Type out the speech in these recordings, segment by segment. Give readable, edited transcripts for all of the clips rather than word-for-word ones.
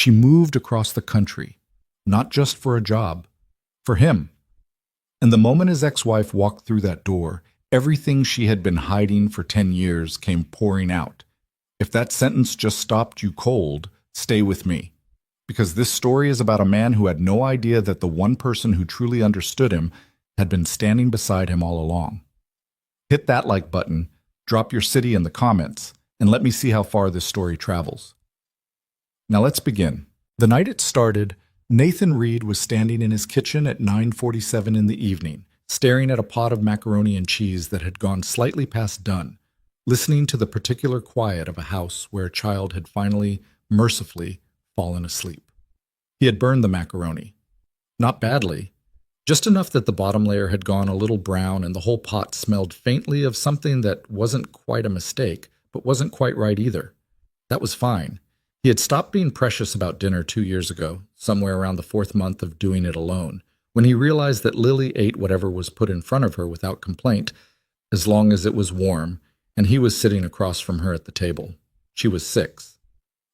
She moved across the country, not just for a job, for him. And the moment his ex-wife walked through that door, everything she had been hiding for 10 years came pouring out. If that sentence just stopped you cold, stay with me. Because this story is about a man who had no idea that the one person who truly understood him had been standing beside him all along. Hit that like button, drop your city in the comments, and let me see how far this story travels. Now let's begin. The night it started, Nathan Reed was standing in his kitchen at 9:47 in the evening, staring at a pot of macaroni and cheese that had gone slightly past done, listening to the particular quiet of a house where a child had finally, mercifully, fallen asleep. He had burned the macaroni. Not badly, just enough that the bottom layer had gone a little brown and the whole pot smelled faintly of something that wasn't quite a mistake, but wasn't quite right either. That was fine. He had stopped being precious about dinner 2 years ago, somewhere around the 4th month of doing it alone, when he realized that Lily ate whatever was put in front of her without complaint, as long as it was warm, and he was sitting across from her at the table. She was 6.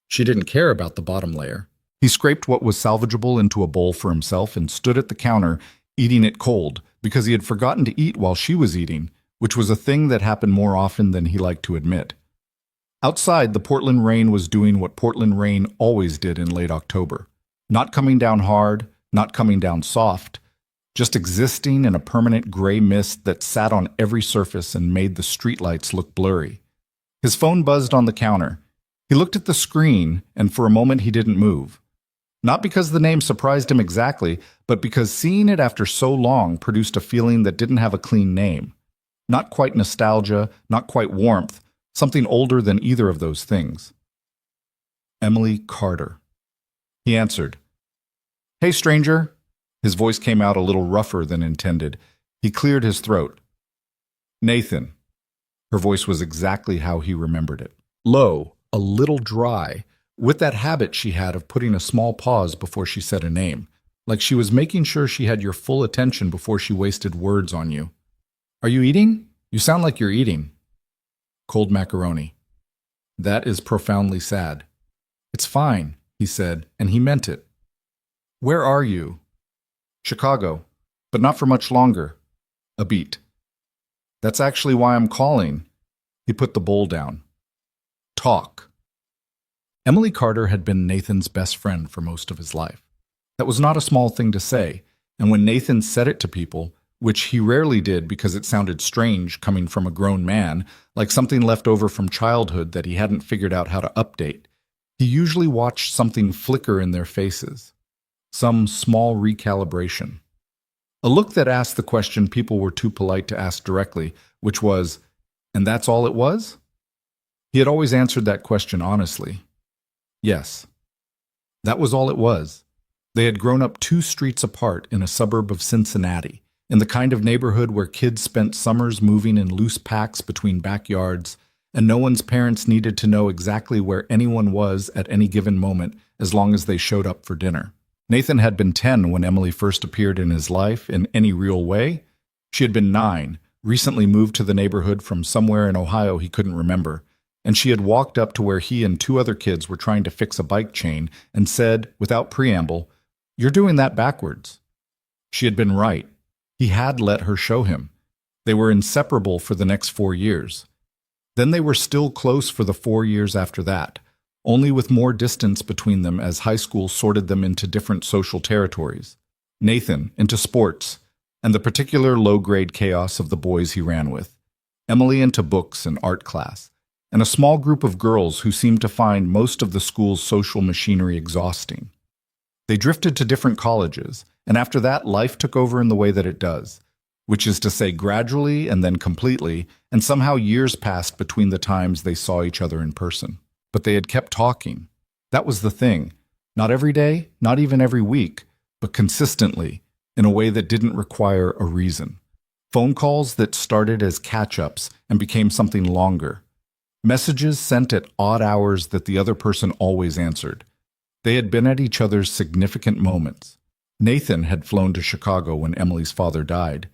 She didn't care about the bottom layer. He scraped what was salvageable into a bowl for himself and stood at the counter, eating it cold, because he had forgotten to eat while she was eating, which was a thing that happened more often than he liked to admit. Outside, the Portland rain was doing what Portland rain always did in late October. Not coming down hard, not coming down soft, just existing in a permanent gray mist that sat on every surface and made the streetlights look blurry. His phone buzzed on the counter. He looked at the screen, and for a moment he didn't move. Not because the name surprised him exactly, but because seeing it after so long produced a feeling that didn't have a clean name. Not quite nostalgia, not quite warmth, something older than either of those things. Emily Carter. He answered. "Hey, stranger." His voice came out a little rougher than intended. He cleared his throat. "Nathan." Her voice was exactly how he remembered it. Low, a little dry, with that habit she had of putting a small pause before she said a name, like she was making sure she had your full attention before she wasted words on you. "Are you eating? You sound like you're eating." "Cold macaroni." "That is profoundly sad." "It's fine," he said, and he meant it. "Where are you?" "Chicago, but not for much longer." A beat. "That's actually why I'm calling." He put the bowl down. "Talk." Emily Carter had been Nathan's best friend for most of his life. That was not a small thing to say, and when Nathan said it to people, which he rarely did because it sounded strange coming from a grown man, like something left over from childhood that he hadn't figured out how to update, he usually watched something flicker in their faces, some small recalibration. A look that asked the question people were too polite to ask directly, which was, "And that's all it was?" He had always answered that question honestly. Yes. That was all it was. They had grown up 2 streets apart in a suburb of Cincinnati, in the kind of neighborhood where kids spent summers moving in loose packs between backyards, and no one's parents needed to know exactly where anyone was at any given moment as long as they showed up for dinner. Nathan had been 10 when Emily first appeared in his life in any real way. She had been 9, recently moved to the neighborhood from somewhere in Ohio he couldn't remember, and she had walked up to where he and 2 other kids were trying to fix a bike chain and said, without preamble, "You're doing that backwards." She had been right. He had let her show him. They were inseparable for the next 4 years. Then they were still close for the 4 years after that, only with more distance between them as high school sorted them into different social territories. Nathan into sports, and the particular low-grade chaos of the boys he ran with. Emily into books and art class, and a small group of girls who seemed to find most of the school's social machinery exhausting. They drifted to different colleges, and after that, life took over in the way that it does, which is to say gradually and then completely, and somehow years passed between the times they saw each other in person. But they had kept talking. That was the thing. Not every day, not even every week, but consistently, in a way that didn't require a reason. Phone calls that started as catch-ups and became something longer. Messages sent at odd hours that the other person always answered. They had been at each other's significant moments. Nathan had flown to Chicago when Emily's father died.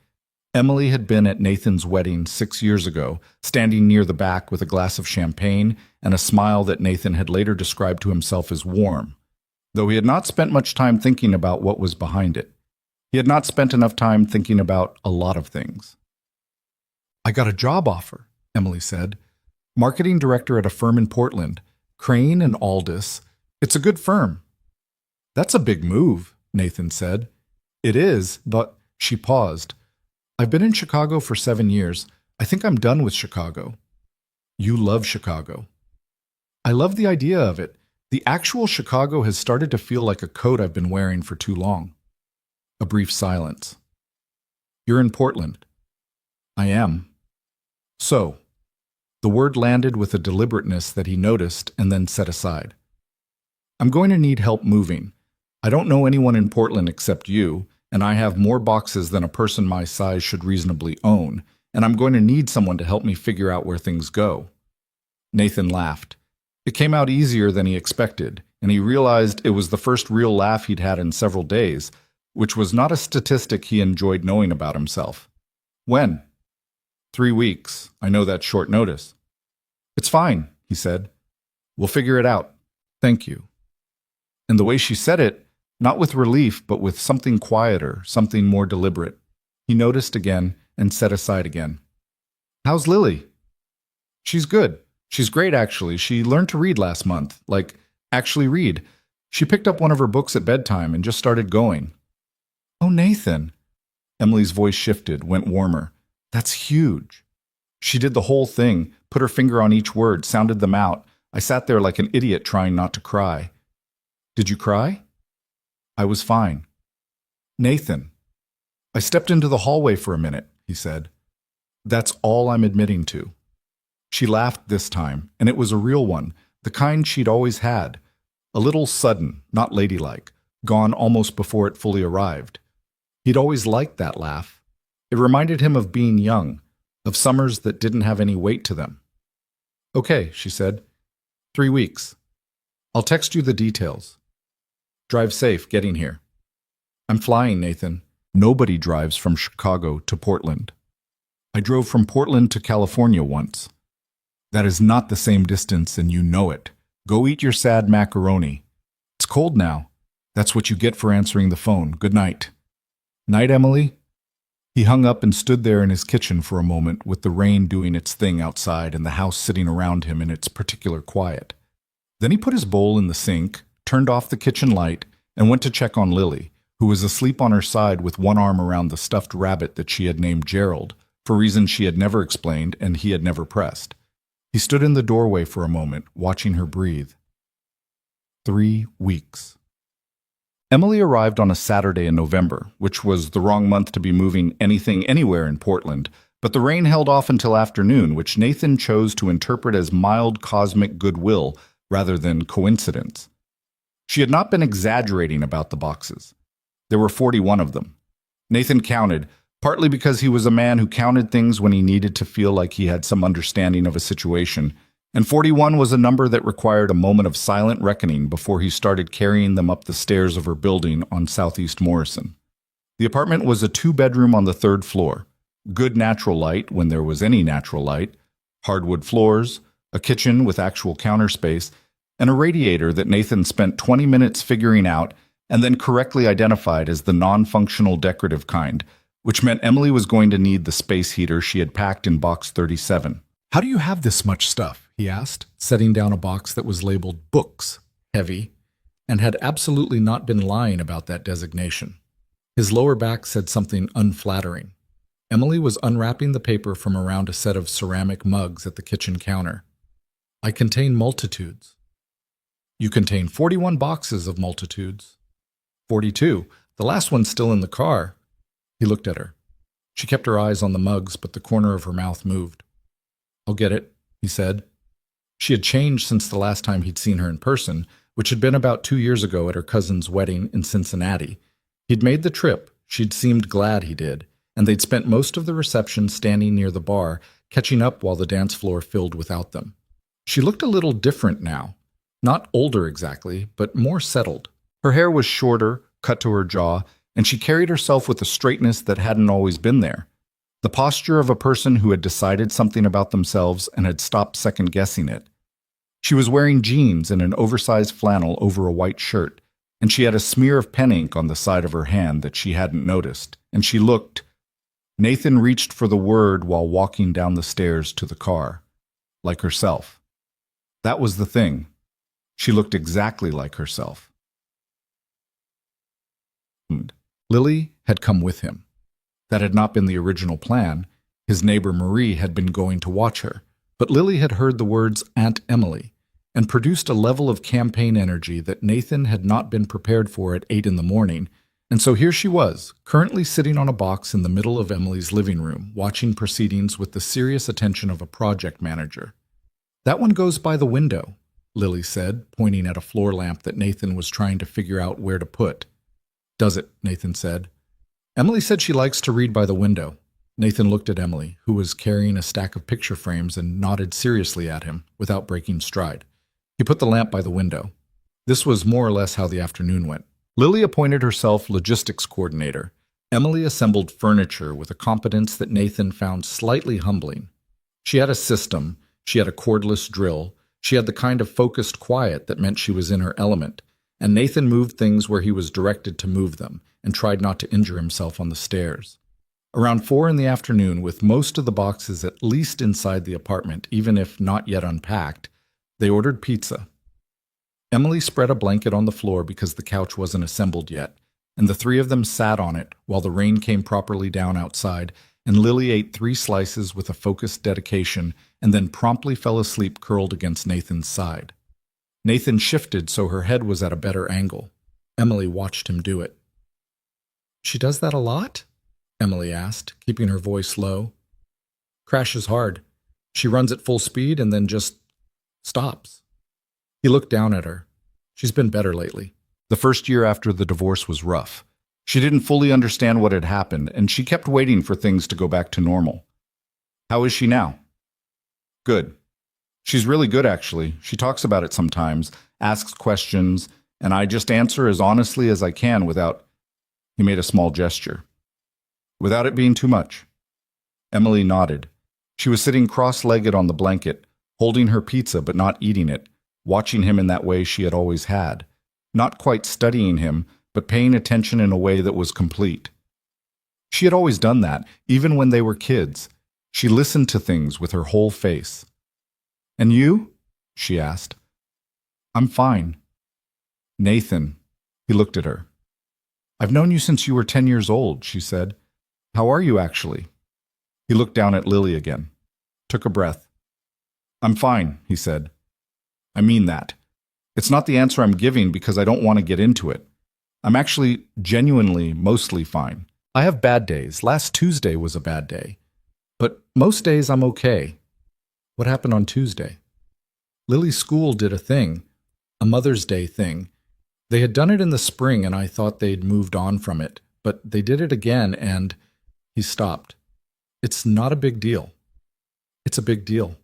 Emily had been at Nathan's wedding 6 years ago, standing near the back with a glass of champagne and a smile that Nathan had later described to himself as warm. though he had not spent much time thinking about what was behind it. He had not spent enough time thinking about a lot of things. "I got a job offer," Emily said. "Marketing director at a firm in Portland, Crane and Aldis. It's a good firm." "That's a big move," Nathan said. "It is, but—" She paused. "I've been in Chicago for 7 years. I think I'm done with Chicago." "You love Chicago." "I love the idea of it. The actual Chicago has started to feel like a coat I've been wearing for too long." A brief silence. "You're in Portland." "I am." "So." The word landed with a deliberateness that he noticed and then set aside. "I'm going to need help moving. I don't know anyone in Portland except you, and I have more boxes than a person my size should reasonably own, and I'm going to need someone to help me figure out where things go." Nathan laughed. It came out easier than he expected, and he realized it was the first real laugh he'd had in several days, which was not a statistic he enjoyed knowing about himself. "When?" 3 weeks. I know that's short notice." "It's fine," he said. "We'll figure it out. Thank you." And the way she said it, not with relief, but with something quieter, something more deliberate, he noticed again and set aside again. "How's Lily?" "She's good. She's great, actually. She learned to read last month. Like, actually read. She picked up one of her books at bedtime and just started going." "Oh, Nathan." Emily's voice shifted, went warmer. "That's huge." She did the whole thing, put her finger on each word, sounded them out. I sat there like an idiot trying not to cry. "Did you cry?" "I was fine." "Nathan." "I stepped into the hallway for a minute," he said. "That's all I'm admitting to." She laughed this time, and it was a real one, the kind she'd always had. A little sudden, not ladylike, gone almost before it fully arrived. He'd always liked that laugh. It reminded him of being young, of summers that didn't have any weight to them. "Okay," she said. 3 weeks. I'll text you the details. Drive safe getting here." "I'm flying, Nathan. Nobody drives from Chicago to Portland. I drove from Portland to California once. That is not the same distance, and you know it. Go eat your sad macaroni. It's cold now. That's what you get for answering the phone. Good night." "Night, Emily." He hung up and stood there in his kitchen for a moment, with the rain doing its thing outside and the house sitting around him in its particular quiet. Then he put his bowl in the sink, turned off the kitchen light, and went to check on Lily, who was asleep on her side with one arm around the stuffed rabbit that she had named Gerald, for reasons she had never explained and he had never pressed. He stood in the doorway for a moment, watching her breathe. 3 weeks. Emily arrived on a Saturday in November, which was the wrong month to be moving anything anywhere in Portland, but the rain held off until afternoon, which Nathan chose to interpret as mild cosmic goodwill rather than coincidence. She had not been exaggerating about the boxes. There were 41 of them. Nathan counted, partly because he was a man who counted things when he needed to feel like he had some understanding of a situation, and 41 was a number that required a moment of silent reckoning before he started carrying them up the stairs of her building on Southeast Morrison. The apartment was a 2-bedroom on the 3rd floor, good natural light when there was any natural light, hardwood floors, a kitchen with actual counter space, and a radiator that Nathan spent 20 minutes figuring out and then correctly identified as the non-functional decorative kind, which meant Emily was going to need the space heater she had packed in box 37. "How do you have this much stuff?" he asked, setting down a box that was labeled books, heavy, and had absolutely not been lying about that designation. His lower back said something unflattering. Emily was unwrapping the paper from around a set of ceramic mugs at the kitchen counter. "I contain multitudes." "You contain 41 boxes of multitudes." 42. The last one's still in the car." He looked at her. She kept her eyes on the mugs, but the corner of her mouth moved. "I'll get it," he said. She had changed since the last time he'd seen her in person, which had been about 2 years ago at her cousin's wedding in Cincinnati. He'd made the trip, she'd seemed glad he did, and they'd spent most of the reception standing near the bar, catching up while the dance floor filled without them. She looked a little different now. Not older exactly, but more settled. Her hair was shorter, cut to her jaw, and she carried herself with a straightness that hadn't always been there. The posture of a person who had decided something about themselves and had stopped second-guessing it. She was wearing jeans and an oversized flannel over a white shirt, and she had a smear of pen ink on the side of her hand that she hadn't noticed, and she looked. Nathan reached for the word while walking down the stairs to the car. Like herself. That was the thing. She looked exactly like herself. Lily had come with him. That had not been the original plan. His neighbor Marie had been going to watch her, but Lily had heard the words Aunt Emily and produced a level of campaign energy that Nathan had not been prepared for at 8 in the morning, and so here she was, currently sitting on a box in the middle of Emily's living room, watching proceedings with the serious attention of a project manager. "That one goes by the window," Lily said, pointing at a floor lamp that Nathan was trying to figure out where to put. "Does it?" Nathan said. "Emily said she likes to read by the window." Nathan looked at Emily, who was carrying a stack of picture frames, and nodded seriously at him, without breaking stride. He put the lamp by the window. This was more or less how the afternoon went. Lily appointed herself logistics coordinator. Emily assembled furniture with a competence that Nathan found slightly humbling. She had a system, she had a cordless drill, she had the kind of focused quiet that meant she was in her element, and Nathan moved things where he was directed to move them, and tried not to injure himself on the stairs. Around 4 in the afternoon, with most of the boxes at least inside the apartment, even if not yet unpacked, they ordered pizza. Emily spread a blanket on the floor because the couch wasn't assembled yet, and the three of them sat on it while the rain came properly down outside, and Lily ate 3 slices with a focused dedication and then promptly fell asleep curled against Nathan's side. Nathan shifted so her head was at a better angle. Emily watched him do it. "She does that a lot?" Emily asked, keeping her voice low. "Crashes hard. She runs at full speed and then just stops." He looked down at her. "She's been better lately." The first year after the divorce was rough. She didn't fully understand what had happened, and she kept waiting for things to go back to normal. "How is she now?" "Good. She's really good, actually. She talks about it sometimes, asks questions, and I just answer as honestly as I can without—" He made a small gesture. "Without it being too much." Emily nodded. She was sitting cross-legged on the blanket, holding her pizza but not eating it, watching him in that way she had always had, not quite studying him, but paying attention in a way that was complete. She had always done that, even when they were kids. She listened to things with her whole face. "And you?" she asked. "I'm fine." "Nathan." He looked at her. "I've known you since you were 10 years old," she said. "How are you, actually?" He looked down at Lily again, took a breath. "I'm fine," he said. "I mean that. It's not the answer I'm giving because I don't want to get into it. I'm actually genuinely mostly fine. I have bad days. Last Tuesday was a bad day. But most days I'm okay." "What happened on Tuesday?" "Lily's school did a thing, a Mother's Day thing. They had done it in the spring and I thought they'd moved on from it, but they did it again and—" He stopped. "It's not a big deal." "It's a big deal,"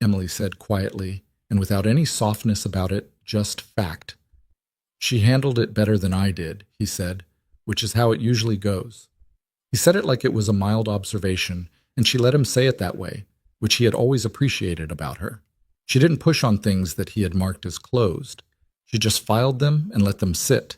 Emily said quietly, and without any softness about it, just fact. "She handled it better than I did," he said, "which is how it usually goes." He said it like it was a mild observation, and she let him say it that way, which he had always appreciated about her. She didn't push on things that he had marked as closed. She just filed them and let them sit,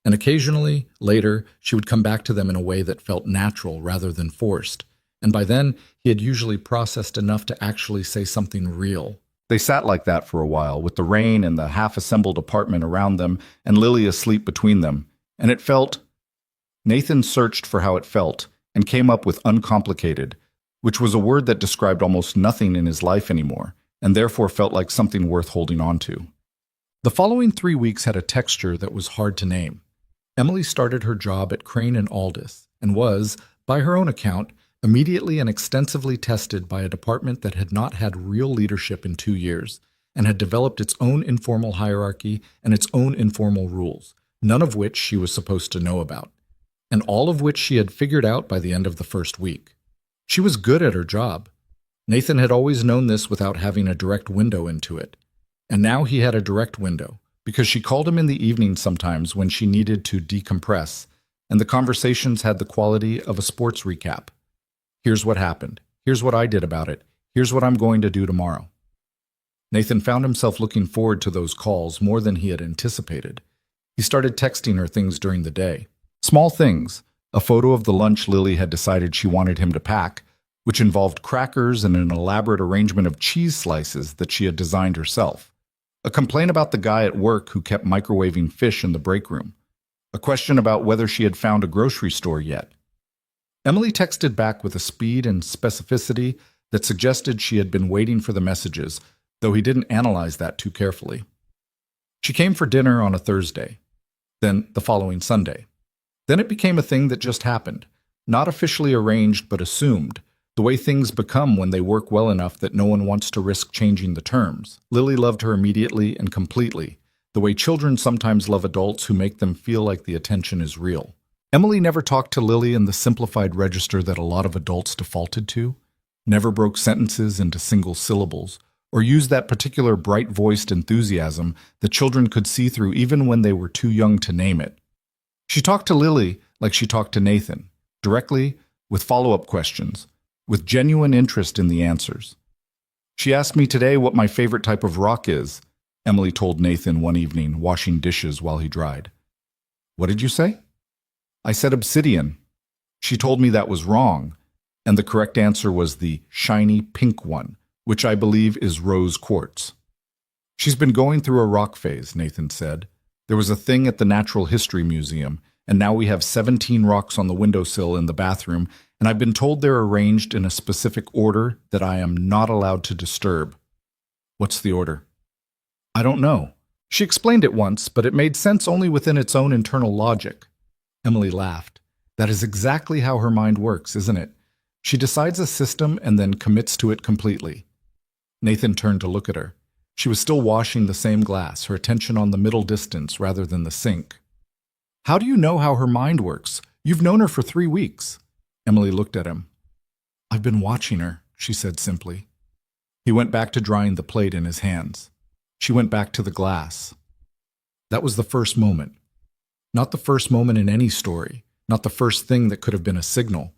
and occasionally, later, she would come back to them in a way that felt natural rather than forced, and by then he had usually processed enough to actually say something real. They sat like that for a while, with the rain and the half-assembled apartment around them and Lily asleep between them, and it felt— Nathan searched for how it felt and came up with uncomplicated, which was a word that described almost nothing in his life anymore, and therefore felt like something worth holding on to. The following 3 weeks had a texture that was hard to name. Emily started her job at Crane and Aldis and was, by her own account, immediately and extensively tested by a department that had not had real leadership in 2 years and had developed its own informal hierarchy and its own informal rules, none of which she was supposed to know about, and all of which she had figured out by the end of the first week. She was good at her job. Nathan had always known this without having a direct window into it, and now he had a direct window, because she called him in the evening sometimes when she needed to decompress, and the conversations had the quality of a sports recap. "Here's what happened. Here's what I did about it. Here's what I'm going to do tomorrow." Nathan found himself looking forward to those calls more than he had anticipated. He started texting her things during the day. Small things. A photo of the lunch Lily had decided she wanted him to pack, which involved crackers and an elaborate arrangement of cheese slices that she had designed herself. A complaint about the guy at work who kept microwaving fish in the break room. A question about whether she had found a grocery store yet. Emily texted back with a speed and specificity that suggested she had been waiting for the messages, though he didn't analyze that too carefully. She came for dinner on a Thursday, then the following Sunday. Then it became a thing that just happened, not officially arranged but assumed, the way things become when they work well enough that no one wants to risk changing the terms. Lily loved her immediately and completely, the way children sometimes love adults who make them feel like the attention is real. Emily never talked to Lily in the simplified register that a lot of adults defaulted to, never broke sentences into single syllables, or used that particular bright-voiced enthusiasm that children could see through even when they were too young to name it. She talked to Lily like she talked to Nathan, directly, with follow-up questions, with genuine interest in the answers. She asked me today what my favorite type of rock is, Emily told Nathan one evening, washing dishes while he dried. What did you say? I said obsidian. She told me that was wrong, and the correct answer was the shiny pink one, which I believe is rose quartz. She's been going through a rock phase, Nathan said. There was a thing at the Natural History Museum, and now we have 17 rocks on the windowsill in the bathroom, and I've been told they're arranged in a specific order that I am not allowed to disturb. What's the order? I don't know. She explained it once, but it made sense only within its own internal logic. Emily laughed. That is exactly how her mind works, isn't it? She decides a system and then commits to it completely. Nathan turned to look at her. She was still washing the same glass, her attention on the middle distance rather than the sink. How do you know how her mind works? You've known her for 3 weeks. Emily looked at him. I've been watching her, she said simply. He went back to drying the plate in his hands. She went back to the glass. That was the first moment. Not the first moment in any story, not the first thing that could have been a signal,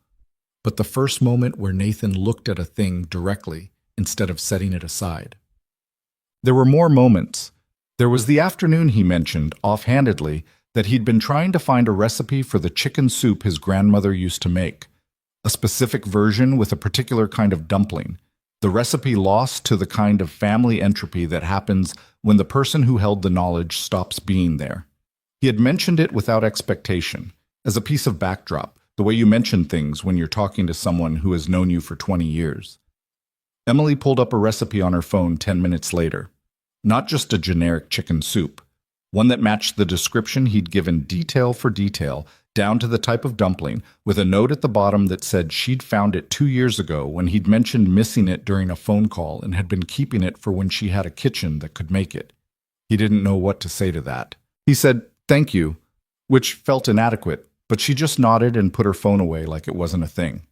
but the first moment where Nathan looked at a thing directly instead of setting it aside. There were more moments. There was the afternoon he mentioned, offhandedly, that he'd been trying to find a recipe for the chicken soup his grandmother used to make, a specific version with a particular kind of dumpling, the recipe lost to the kind of family entropy that happens when the person who held the knowledge stops being there. He had mentioned it without expectation, as a piece of backdrop, the way you mention things when you're talking to someone who has known you for 20 years. Emily pulled up a recipe on her phone 10 minutes later. Not just a generic chicken soup, one that matched the description he'd given detail for detail, down to the type of dumpling, with a note at the bottom that said she'd found it 2 years ago when he'd mentioned missing it during a phone call and had been keeping it for when she had a kitchen that could make it. He didn't know what to say to that. He said, "Thank you," which felt inadequate, but she just nodded and put her phone away like it wasn't a thing.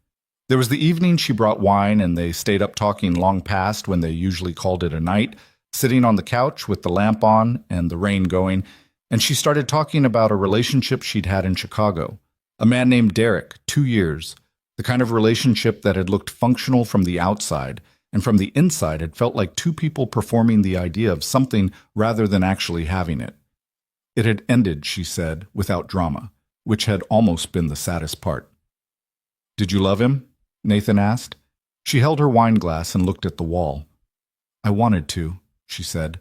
There was the evening she brought wine and they stayed up talking long past when they usually called it a night, sitting on the couch with the lamp on and the rain going, and she started talking about a relationship she'd had in Chicago. A man named Derek, 2 years, the kind of relationship that had looked functional from the outside, and from the inside had felt like two people performing the idea of something rather than actually having it. It had ended, she said, without drama, which had almost been the saddest part. "Did you love him?" Nathan asked. She held her wine glass and looked at the wall. "I wanted to," she said.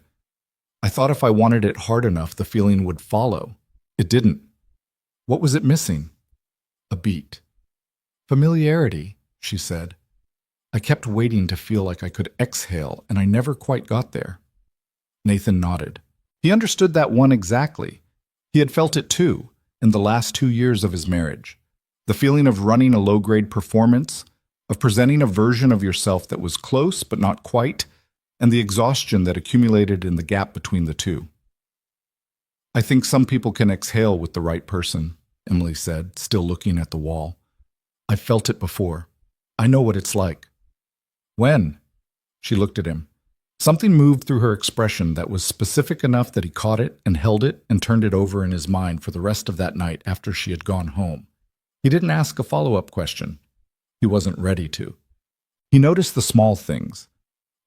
"I thought if I wanted it hard enough, the feeling would follow. It didn't. What was it missing?" "A beat." "Familiarity," she said. "I kept waiting to feel like I could exhale, and I never quite got there." Nathan nodded. He understood that one exactly. He had felt it too, in the last 2 years of his marriage. The feeling of running a low-grade performance, of presenting a version of yourself that was close but not quite, and the exhaustion that accumulated in the gap between the two. "I think some people can exhale with the right person," Emily said, still looking at the wall. "I've felt it before. I know what it's like." "When?" She looked at him. Something moved through her expression that was specific enough that he caught it and held it and turned it over in his mind for the rest of that night after she had gone home. He didn't ask a follow-up question. He wasn't ready to. He noticed the small things.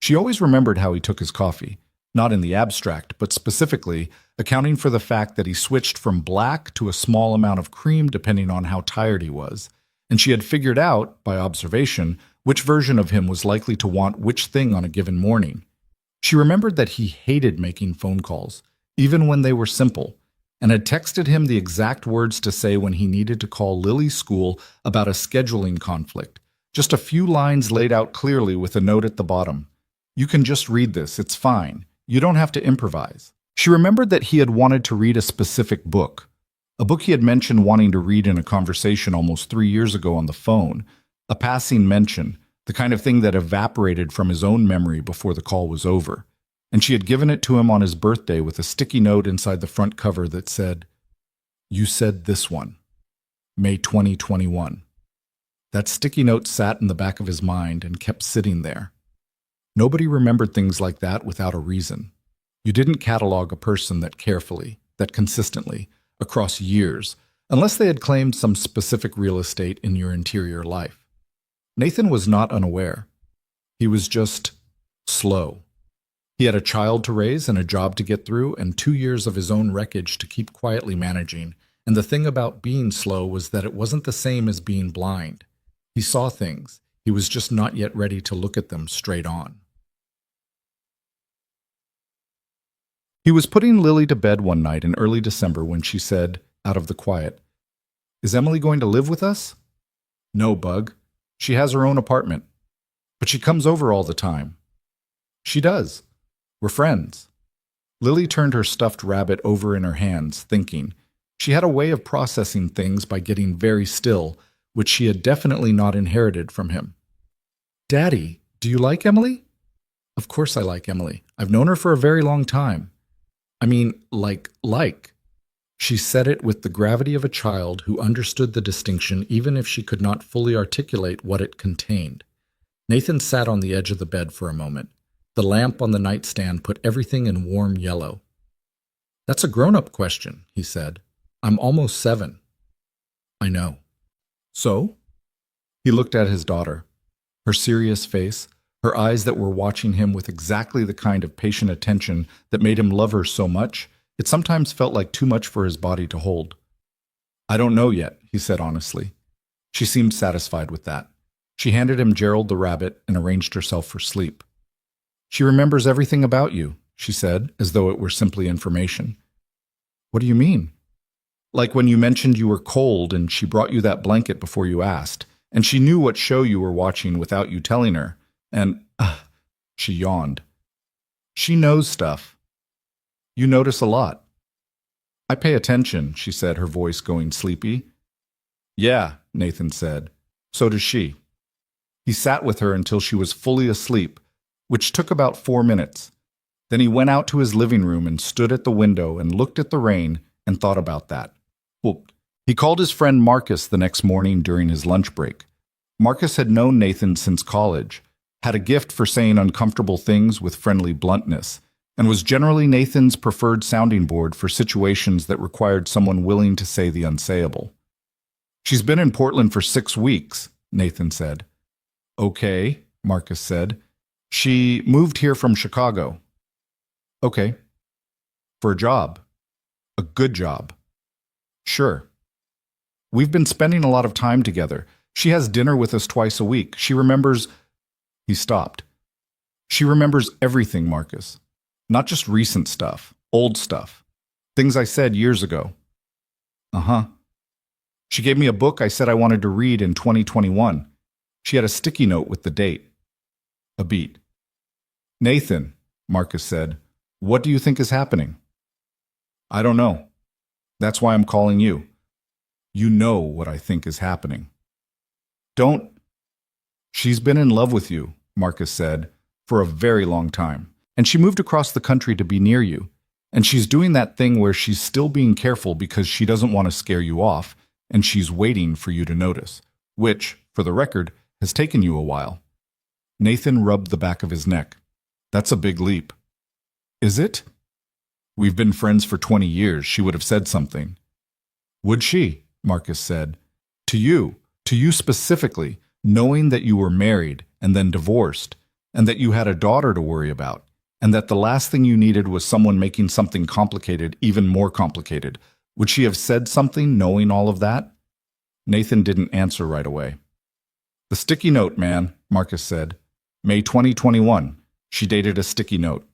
She always remembered how he took his coffee. not in the abstract, but specifically accounting for the fact that he switched from black to a small amount of cream depending on how tired he was. And she had figured out, by observation, which version of him was likely to want which thing on a given morning. She remembered that he hated making phone calls, even when they were simple, and had texted him the exact words to say when he needed to call Lily's school about a scheduling conflict. Just a few lines laid out clearly with a note at the bottom. "You can just read this, it's fine. You don't have to improvise." She remembered that he had wanted to read a specific book, a book he had mentioned wanting to read in a conversation almost 3 years ago on the phone, a passing mention, the kind of thing that evaporated from his own memory before the call was over. And she had given it to him on his birthday with a sticky note inside the front cover that said, "You said this one, May 2021. That sticky note sat in the back of his mind and kept sitting there. Nobody remembered things like that without a reason. You didn't catalog a person that carefully, that consistently, across years, unless they had claimed some specific real estate in your interior life. Nathan was not unaware. He was just slow. He had a child to raise and a job to get through and 2 years of his own wreckage to keep quietly managing. And the thing about being slow was that it wasn't the same as being blind. He saw things. He was just not yet ready to look at them straight on. He was putting Lily to bed one night in early December when she said, out of the quiet, "Is Emily going to live with us?" "No, Bug. She has her own apartment. But she comes over all the time." "She does. We're friends." Lily turned her stuffed rabbit over in her hands, thinking. She had a way of processing things by getting very still, which she had definitely not inherited from him. "Daddy, do you like Emily?" "Of course I like Emily. I've known her for a very long time. I mean, like. She said it with the gravity of a child who understood the distinction even if she could not fully articulate what it contained. Nathan sat on the edge of the bed for a moment. The lamp on the nightstand put everything in warm yellow. "That's a grown-up question," he said. "I'm almost 7. "I know." "So?" He looked at his daughter. Her serious face, her eyes that were watching him with exactly the kind of patient attention that made him love her so much, it sometimes felt like too much for his body to hold. "I don't know yet," he said honestly. She seemed satisfied with that. She handed him Gerald the rabbit and arranged herself for sleep. "She remembers everything about you," she said, as though it were simply information. "What do you mean?" "Like when you mentioned you were cold and she brought you that blanket before you asked, and she knew what show you were watching without you telling her, and, she yawned. "She knows stuff. You notice a lot." "I pay attention," she said, her voice going sleepy. "Yeah," Nathan said. "So does she." He sat with her until she was fully asleep, which took about 4 minutes. Then he went out to his living room and stood at the window and looked at the rain and thought about that. He called his friend Marcus the next morning during his lunch break. Marcus had known Nathan since college, had a gift for saying uncomfortable things with friendly bluntness, and was generally Nathan's preferred sounding board for situations that required someone willing to say the unsayable. "She's been in Portland for 6 weeks, Nathan said. "Okay," Marcus said. "She moved here from Chicago." "Okay." "For a job." "A good job." "Sure." "We've been spending a lot of time together. She has dinner with us twice a week. She remembers—" He stopped. "She remembers everything, Marcus. Not just recent stuff, old stuff. Things I said years ago." "Uh-huh." "She gave me a book I said I wanted to read in 2021. She had a sticky note with the date." A beat. "Nathan," Marcus said, "what do you think is happening?" "I don't know. That's why I'm calling you. You know what I think is happening." "Don't—" "She's been in love with you," Marcus said, "for a very long time. And she moved across the country to be near you. And she's doing that thing where she's still being careful because she doesn't want to scare you off, and she's waiting for you to notice, which, for the record, has taken you a while." Nathan rubbed the back of his neck. "That's a big leap." "Is it?" "We've been friends for 20 years. She would have said something." "Would she?" Marcus said. To you specifically, knowing that you were married and then divorced, and that you had a daughter to worry about, and that the last thing you needed was someone making something complicated even more complicated. Would she have said something knowing all of that? Nathan didn't answer right away. The sticky note, man, Marcus said. May 2021. She dated a sticky note.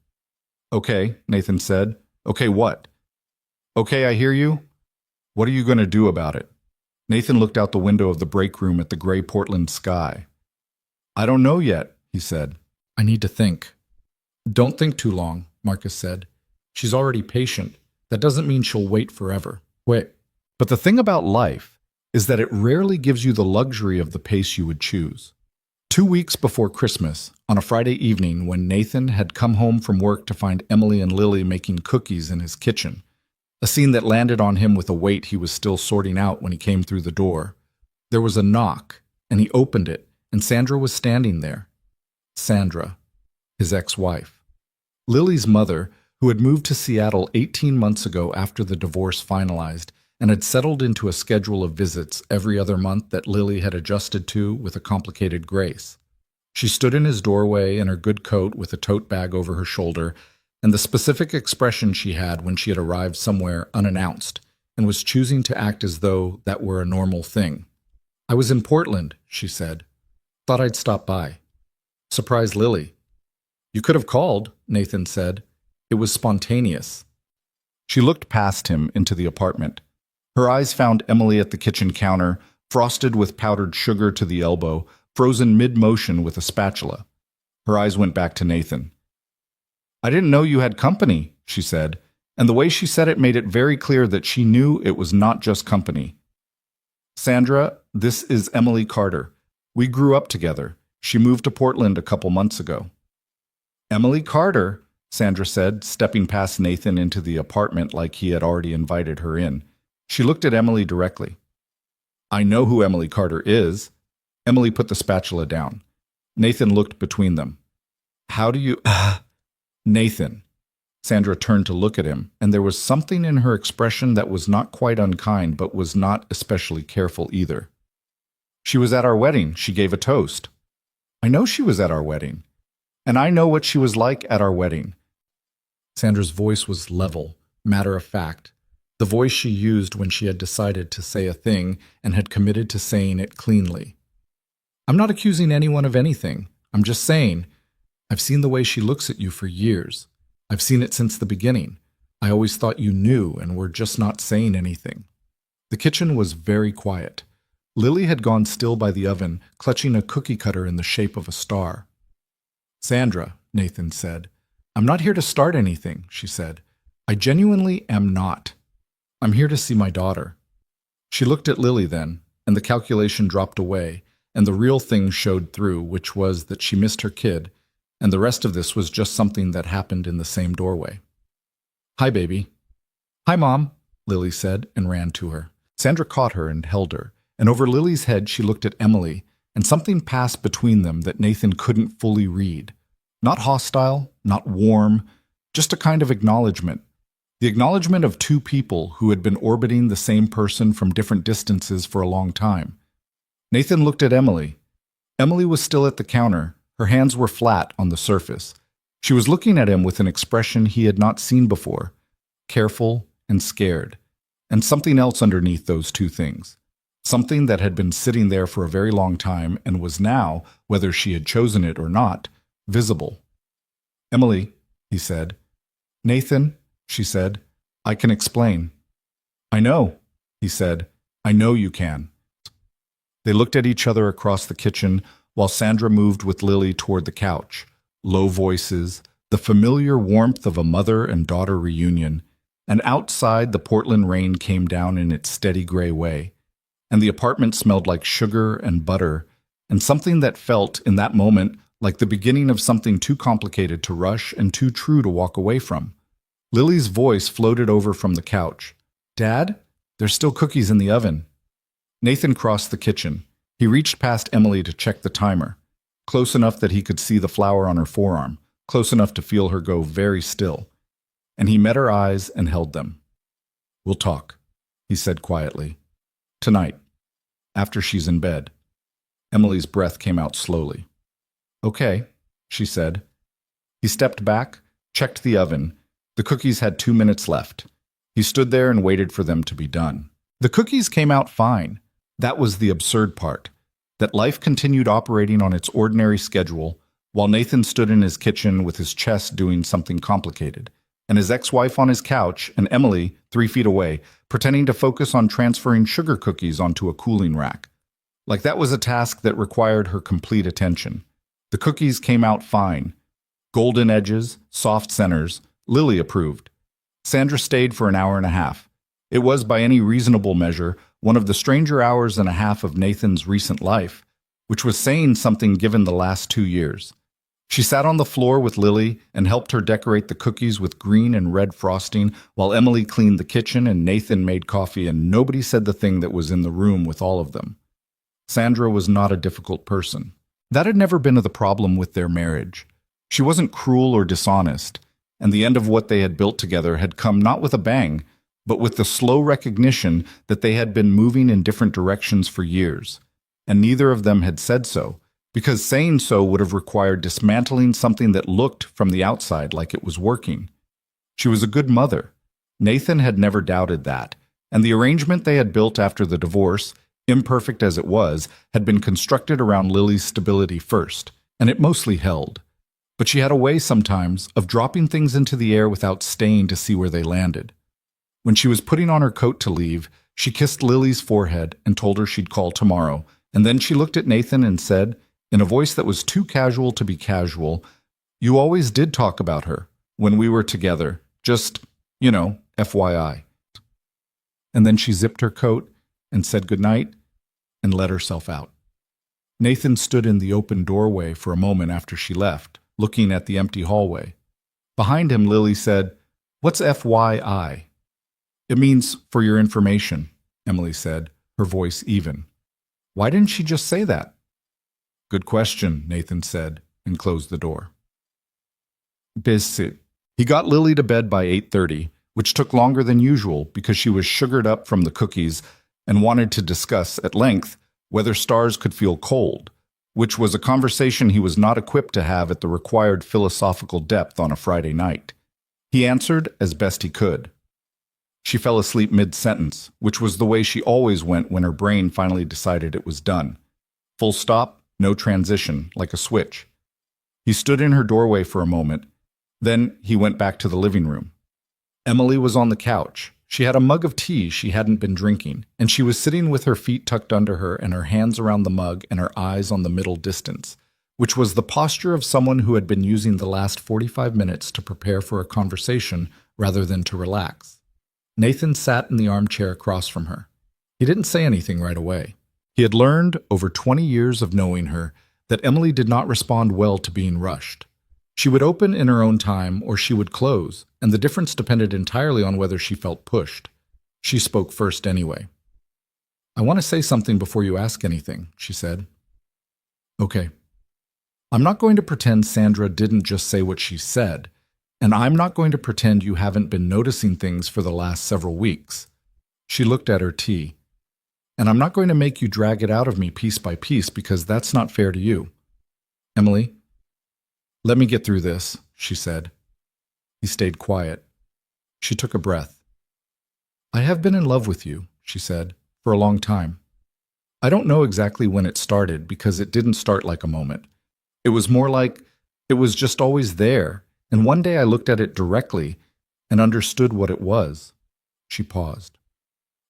Okay, Nathan said. Okay, what? Okay, I hear you. What are you going to do about it? Nathan looked out the window of the break room at the gray Portland sky. I don't know yet, he said. I need to think. Don't think too long, Marcus said. She's already patient. That doesn't mean she'll wait forever. Wait. But the thing about life is that it rarely gives you the luxury of the pace you would choose. 2 weeks before Christmas, on a Friday evening when Nathan had come home from work to find Emily and Lily making cookies in his kitchen, a scene that landed on him with a weight he was still sorting out when he came through the door, there was a knock, and he opened it, and Sandra was standing there. Sandra, his ex-wife. Lily's mother, who had moved to Seattle 18 months ago after the divorce finalized, and had settled into a schedule of visits every other month that Lily had adjusted to with a complicated grace. She stood in his doorway in her good coat with a tote bag over her shoulder, and the specific expression she had when she had arrived somewhere unannounced and was choosing to act as though that were a normal thing. I was in Portland, she said. Thought I'd stop by. Surprise Lily. You could have called, Nathan said. It was spontaneous. She looked past him into the apartment. Her eyes found Emily at the kitchen counter, frosted with powdered sugar to the elbow, frozen mid-motion with a spatula. Her eyes went back to Nathan. I didn't know you had company, she said, and the way she said it made it very clear that she knew it was not just company. Sandra, this is Emily Carter. We grew up together. She moved to Portland a couple months ago. Emily Carter, Sandra said, stepping past Nathan into the apartment like he had already invited her in. She looked at Emily directly. I know who Emily Carter is. Emily put the spatula down. Nathan looked between them. How do you... Nathan. Sandra turned to look at him, and there was something in her expression that was not quite unkind, but was not especially careful either. She was at our wedding. She gave a toast. I know she was at our wedding. And I know what she was like at our wedding. Sandra's voice was level, matter of fact, the voice she used when she had decided to say a thing and had committed to saying it cleanly. I'm not accusing anyone of anything. I'm just saying, I've seen the way she looks at you for years. I've seen it since the beginning. I always thought you knew and were just not saying anything. The kitchen was very quiet. Lily had gone still by the oven, clutching a cookie cutter in the shape of a star. Sandra, Nathan said, I'm not here to start anything, she said. I genuinely am not. I'm here to see my daughter. She looked at Lily then, and the calculation dropped away, and the real thing showed through, which was that she missed her kid, and the rest of this was just something that happened in the same doorway. Hi, baby. Hi, Mom, Lily said, and ran to her. Sandra caught her and held her, and over Lily's head she looked at Emily, and something passed between them that Nathan couldn't fully read. Not hostile, not warm, just a kind of acknowledgement. The acknowledgement of two people who had been orbiting the same person from different distances for a long time. Nathan looked at Emily. Emily was still at the counter. Her hands were flat on the surface. She was looking at him with an expression he had not seen before, careful and scared, and something else underneath those two things. Something that had been sitting there for a very long time and was now, whether she had chosen it or not, visible. Emily, he said. Nathan, she said, I can explain. I know, he said. I know you can. They looked at each other across the kitchen while Sandra moved with Lily toward the couch. Low voices, the familiar warmth of a mother and daughter reunion, and outside the Portland rain came down in its steady gray way, and the apartment smelled like sugar and butter, and something that felt, in that moment, like the beginning of something too complicated to rush and too true to walk away from. Lily's voice floated over from the couch. Dad, there's still cookies in the oven. Nathan crossed the kitchen. He reached past Emily to check the timer, close enough that he could see the flower on her forearm, close enough to feel her go very still. And he met her eyes and held them. We'll talk, he said quietly. Tonight, after she's in bed. Emily's breath came out slowly. Okay, she said. He stepped back, checked the oven. The cookies had 2 minutes left. He stood there and waited for them to be done. The cookies came out fine. That was the absurd part. That life continued operating on its ordinary schedule, while Nathan stood in his kitchen with his chest doing something complicated, and his ex-wife on his couch, and Emily 3 feet away, pretending to focus on transferring sugar cookies onto a cooling rack. Like that was a task that required her complete attention. The cookies came out fine. Golden edges, soft centers. Lily approved. Sandra stayed for an hour and a half. It was, by any reasonable measure, one of the stranger hours and a half of Nathan's recent life, which was saying something given the last 2 years. She sat on the floor with Lily and helped her decorate the cookies with green and red frosting, while Emily cleaned the kitchen and Nathan made coffee, and nobody said the thing that was in the room with all of them. Sandra was not a difficult person. That had never been the problem with their marriage. She wasn't cruel or dishonest, and the end of what they had built together had come not with a bang, but with the slow recognition that they had been moving in different directions for years. And neither of them had said so, because saying so would have required dismantling something that looked from the outside like it was working. She was a good mother. Nathan had never doubted that, and the arrangement they had built after the divorce, imperfect as it was, had been constructed around Lily's stability first, and it mostly held. But she had a way sometimes of dropping things into the air without staying to see where they landed. When she was putting on her coat to leave, she kissed Lily's forehead and told her she'd call tomorrow, and then she looked at Nathan and said, in a voice that was too casual to be casual, "You always did talk about her when we were together, just, FYI." And then she zipped her coat and said goodnight and let herself out. Nathan stood in the open doorway for a moment after she left, looking at the empty hallway. Behind him, Lily said, "What's FYI?" "It means for your information," Emily said, her voice even. "Why didn't she just say that?" "Good question," Nathan said, and closed the door. Visit. He got Lily to bed by 8:30, which took longer than usual because she was sugared up from the cookies and wanted to discuss at length whether stars could feel cold, which was a conversation he was not equipped to have at the required philosophical depth on a Friday night. He answered as best he could. She fell asleep mid-sentence, which was the way she always went when her brain finally decided it was done. Full stop, no transition, like a switch. He stood in her doorway for a moment. Then he went back to the living room. Emily was on the couch. She had a mug of tea she hadn't been drinking, and she was sitting with her feet tucked under her and her hands around the mug and her eyes on the middle distance, which was the posture of someone who had been using the last 45 minutes to prepare for a conversation rather than to relax. Nathan sat in the armchair across from her. He didn't say anything right away. He had learned, over 20 years of knowing her, that Emily did not respond well to being rushed. She would open in her own time or she would close, and the difference depended entirely on whether she felt pushed. She spoke first anyway. "I want to say something before you ask anything," she said. "Okay. I'm not going to pretend Sandra didn't just say what she said, and I'm not going to pretend you haven't been noticing things for the last several weeks." She looked at her tea. "And I'm not going to make you drag it out of me piece by piece because that's not fair to you. Emily, let me get through this," she said. He stayed quiet. She took a breath. "I have been in love with you," she said, "for a long time. I don't know exactly when it started because it didn't start like a moment. It was more like it was just always there, and one day I looked at it directly and understood what it was." She paused.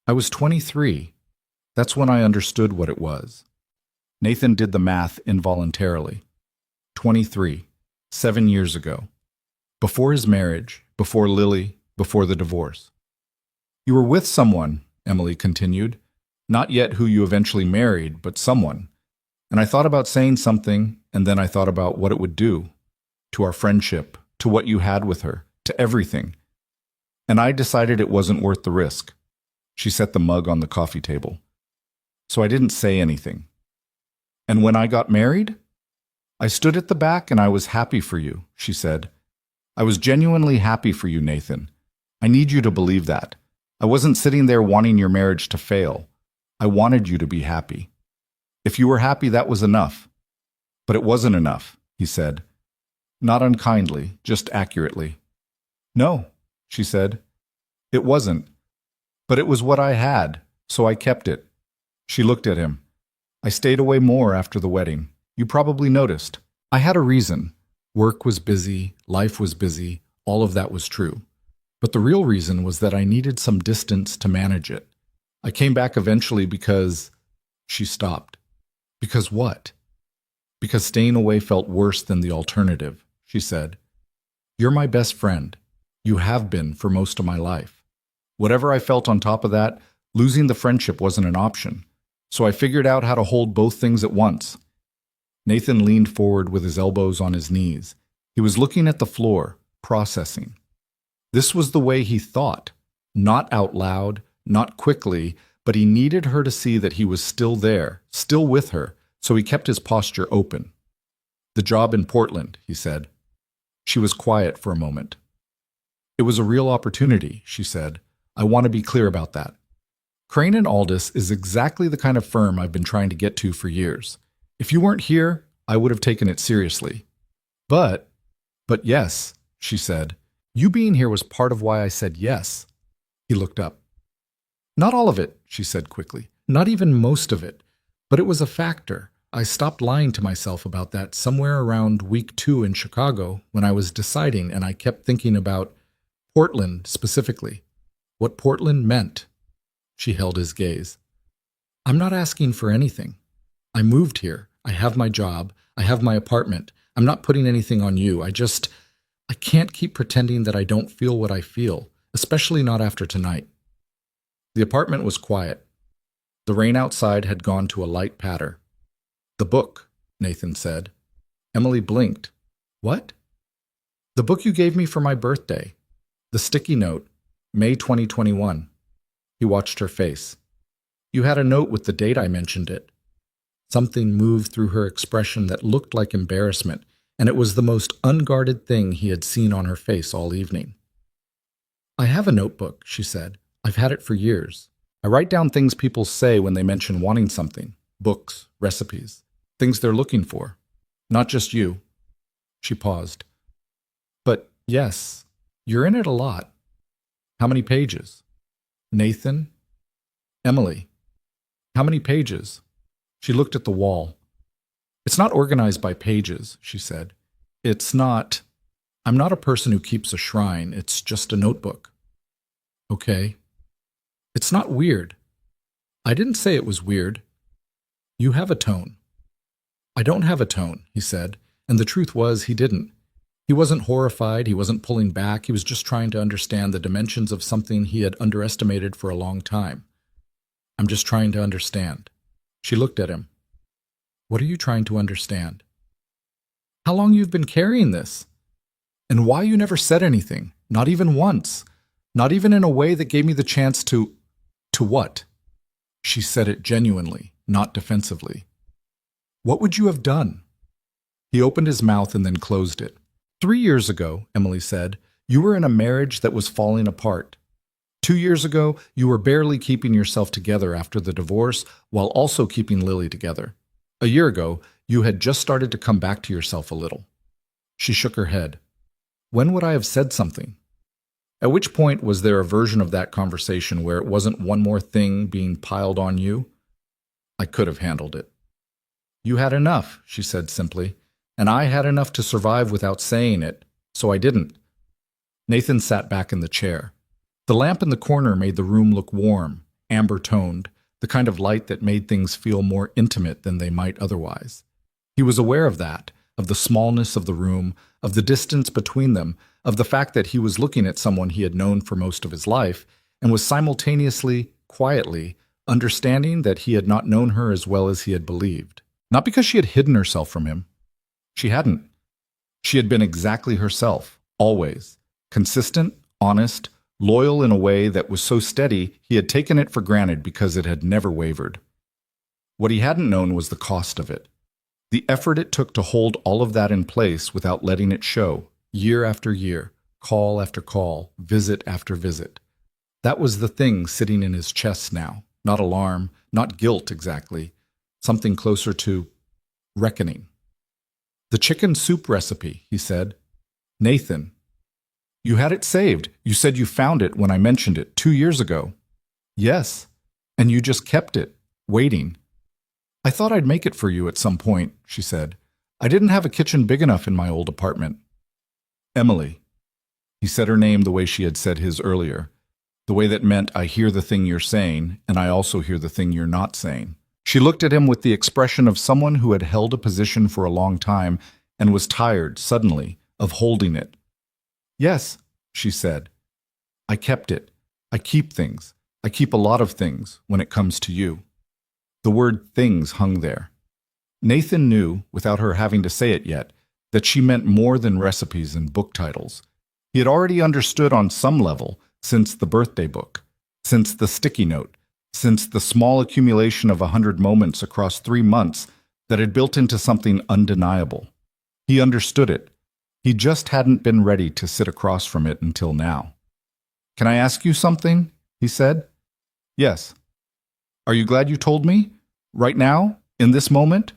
"I was 23. That's when I understood what it was." Nathan did the math involuntarily. 23, 7 years ago. Before his marriage, before Lily, before the divorce. "You were with someone," Emily continued. "Not yet who you eventually married, but someone. And I thought about saying something, and then I thought about what it would do. To our friendship, to what you had with her, to everything. And I decided it wasn't worth the risk." She set the mug on the coffee table. "So I didn't say anything. And when I got married? I stood at the back and I was happy for you," she said. "I was genuinely happy for you, Nathan. I need you to believe that. I wasn't sitting there wanting your marriage to fail. I wanted you to be happy. If you were happy, that was enough." "But it wasn't enough," he said. Not unkindly, just accurately. No, she said. It wasn't. But it was what I had, so I kept it. She looked at him. I stayed away more after the wedding. You probably noticed. I had a reason. Work was busy, life was busy, all of that was true. But the real reason was that I needed some distance to manage it. I came back eventually because... She stopped. Because what? Because staying away felt worse than the alternative, she said. You're my best friend. You have been for most of my life. Whatever I felt on top of that, losing the friendship wasn't an option. So I figured out how to hold both things at once. Nathan leaned forward with his elbows on his knees. He was looking at the floor, processing. This was the way he thought. Not out loud, not quickly, but he needed her to see that he was still there, still with her, so he kept his posture open. The job in Portland, he said. She was quiet for a moment. It was a real opportunity, she said. I want to be clear about that. Crane and Aldis is exactly the kind of firm I've been trying to get to for years. If you weren't here, I would have taken it seriously. But yes, she said. You being here was part of why I said yes. He looked up. Not all of it, she said quickly. Not even most of it. But it was a factor. I stopped lying to myself about that somewhere around week 2 in Chicago when I was deciding, and I kept thinking about Portland specifically. What Portland meant. She held his gaze. I'm not asking for anything. I moved here. I have my job. I have my apartment. I'm not putting anything on you. I can't keep pretending that I don't feel what I feel, especially not after tonight. The apartment was quiet. The rain outside had gone to a light patter. The book, Nathan said. Emily blinked. What? The book you gave me for my birthday. The sticky note, May 2021. He watched her face. You had a note with the date I mentioned it. Something moved through her expression that looked like embarrassment, and it was the most unguarded thing he had seen on her face all evening. I have a notebook, she said. I've had it for years. I write down things people say when they mention wanting something. Books, recipes, things they're looking for. Not just you. She paused. But yes, you're in it a lot. How many pages? Nathan? Emily. How many pages? She looked at the wall. It's not organized by pages, she said. I'm not a person who keeps a shrine. It's just a notebook. Okay. It's not weird. I didn't say it was weird. You have a tone. I don't have a tone, he said, and the truth was he didn't. He wasn't horrified, he wasn't pulling back, he was just trying to understand the dimensions of something he had underestimated for a long time. I'm just trying to understand. She looked at him. What are you trying to understand? How long you've been carrying this? And why you never said anything, not even once, not even in a way that gave me the chance to what? She said it genuinely, not defensively. What would you have done? He opened his mouth and then closed it. 3 years ago, Emily said, you were in a marriage that was falling apart. 2 years ago, you were barely keeping yourself together after the divorce while also keeping Lily together. A year ago, you had just started to come back to yourself a little. She shook her head. When would I have said something? At which point was there a version of that conversation where it wasn't one more thing being piled on you? I could have handled it. You had enough, she said simply, and I had enough to survive without saying it, so I didn't. Nathan sat back in the chair. The lamp in the corner made the room look warm, amber-toned, the kind of light that made things feel more intimate than they might otherwise. He was aware of that, of the smallness of the room, of the distance between them, of the fact that he was looking at someone he had known for most of his life, and was simultaneously, quietly, understanding that he had not known her as well as he had believed. Not because she had hidden herself from him. She hadn't. She had been exactly herself, always. Consistent, honest, loyal in a way that was so steady he had taken it for granted because it had never wavered. What he hadn't known was the cost of it. The effort it took to hold all of that in place without letting it show, year after year, call after call, visit after visit. That was the thing sitting in his chest now. Not alarm, not guilt exactly. Something closer to reckoning. The chicken soup recipe, he said. Nathan. You had it saved. You said you found it when I mentioned it 2 years ago. Yes. And you just kept it, waiting. I thought I'd make it for you at some point, she said. I didn't have a kitchen big enough in my old apartment. Emily. He said her name the way she had said his earlier, the way that meant I hear the thing you're saying, and I also hear the thing you're not saying. She looked at him with the expression of someone who had held a position for a long time and was tired, suddenly, of holding it. Yes, she said. I kept it. I keep things. I keep a lot of things when it comes to you. The word things hung there. Nathan knew, without her having to say it yet, that she meant more than recipes and book titles. He had already understood on some level since the birthday book, since the sticky note, since the small accumulation of 100 moments across 3 months that had built into something undeniable. He understood it. He just hadn't been ready to sit across from it until now. Can I ask you something? He said. Yes. Are you glad you told me? Right now? In this moment?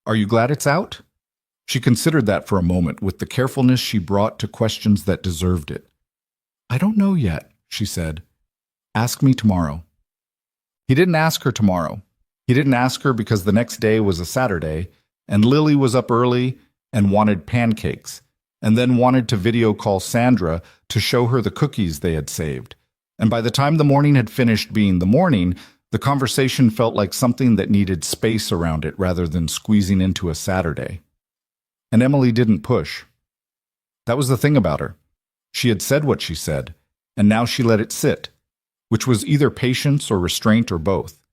Are you glad it's out? She considered that for a moment with the carefulness she brought to questions that deserved it. I don't know yet, she said. Ask me tomorrow. He didn't ask her tomorrow. He didn't ask her because the next day was a Saturday, and Lily was up early and wanted pancakes, and then wanted to video call Sandra to show her the cookies they had saved. And by the time the morning had finished being the morning, the conversation felt like something that needed space around it rather than squeezing into a Saturday. And Emily didn't push. That was the thing about her. She had said what she said, and now she let it sit, which was either patience or restraint or both,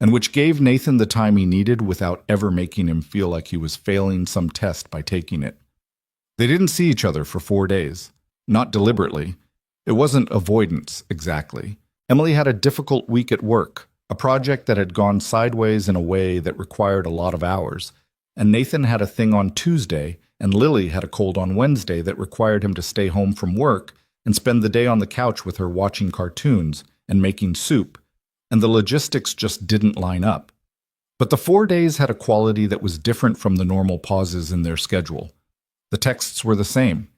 and which gave Nathan the time he needed without ever making him feel like he was failing some test by taking it. They didn't see each other for 4 days, not deliberately. It wasn't avoidance, exactly. Emily had a difficult week at work, a project that had gone sideways in a way that required a lot of hours, and Nathan had a thing on Tuesday, and Lily had a cold on Wednesday that required him to stay home from work and spend the day on the couch with her watching cartoons and making soup, and the logistics just didn't line up. But the 4 days had a quality that was different from the normal pauses in their schedule. The texts were the same.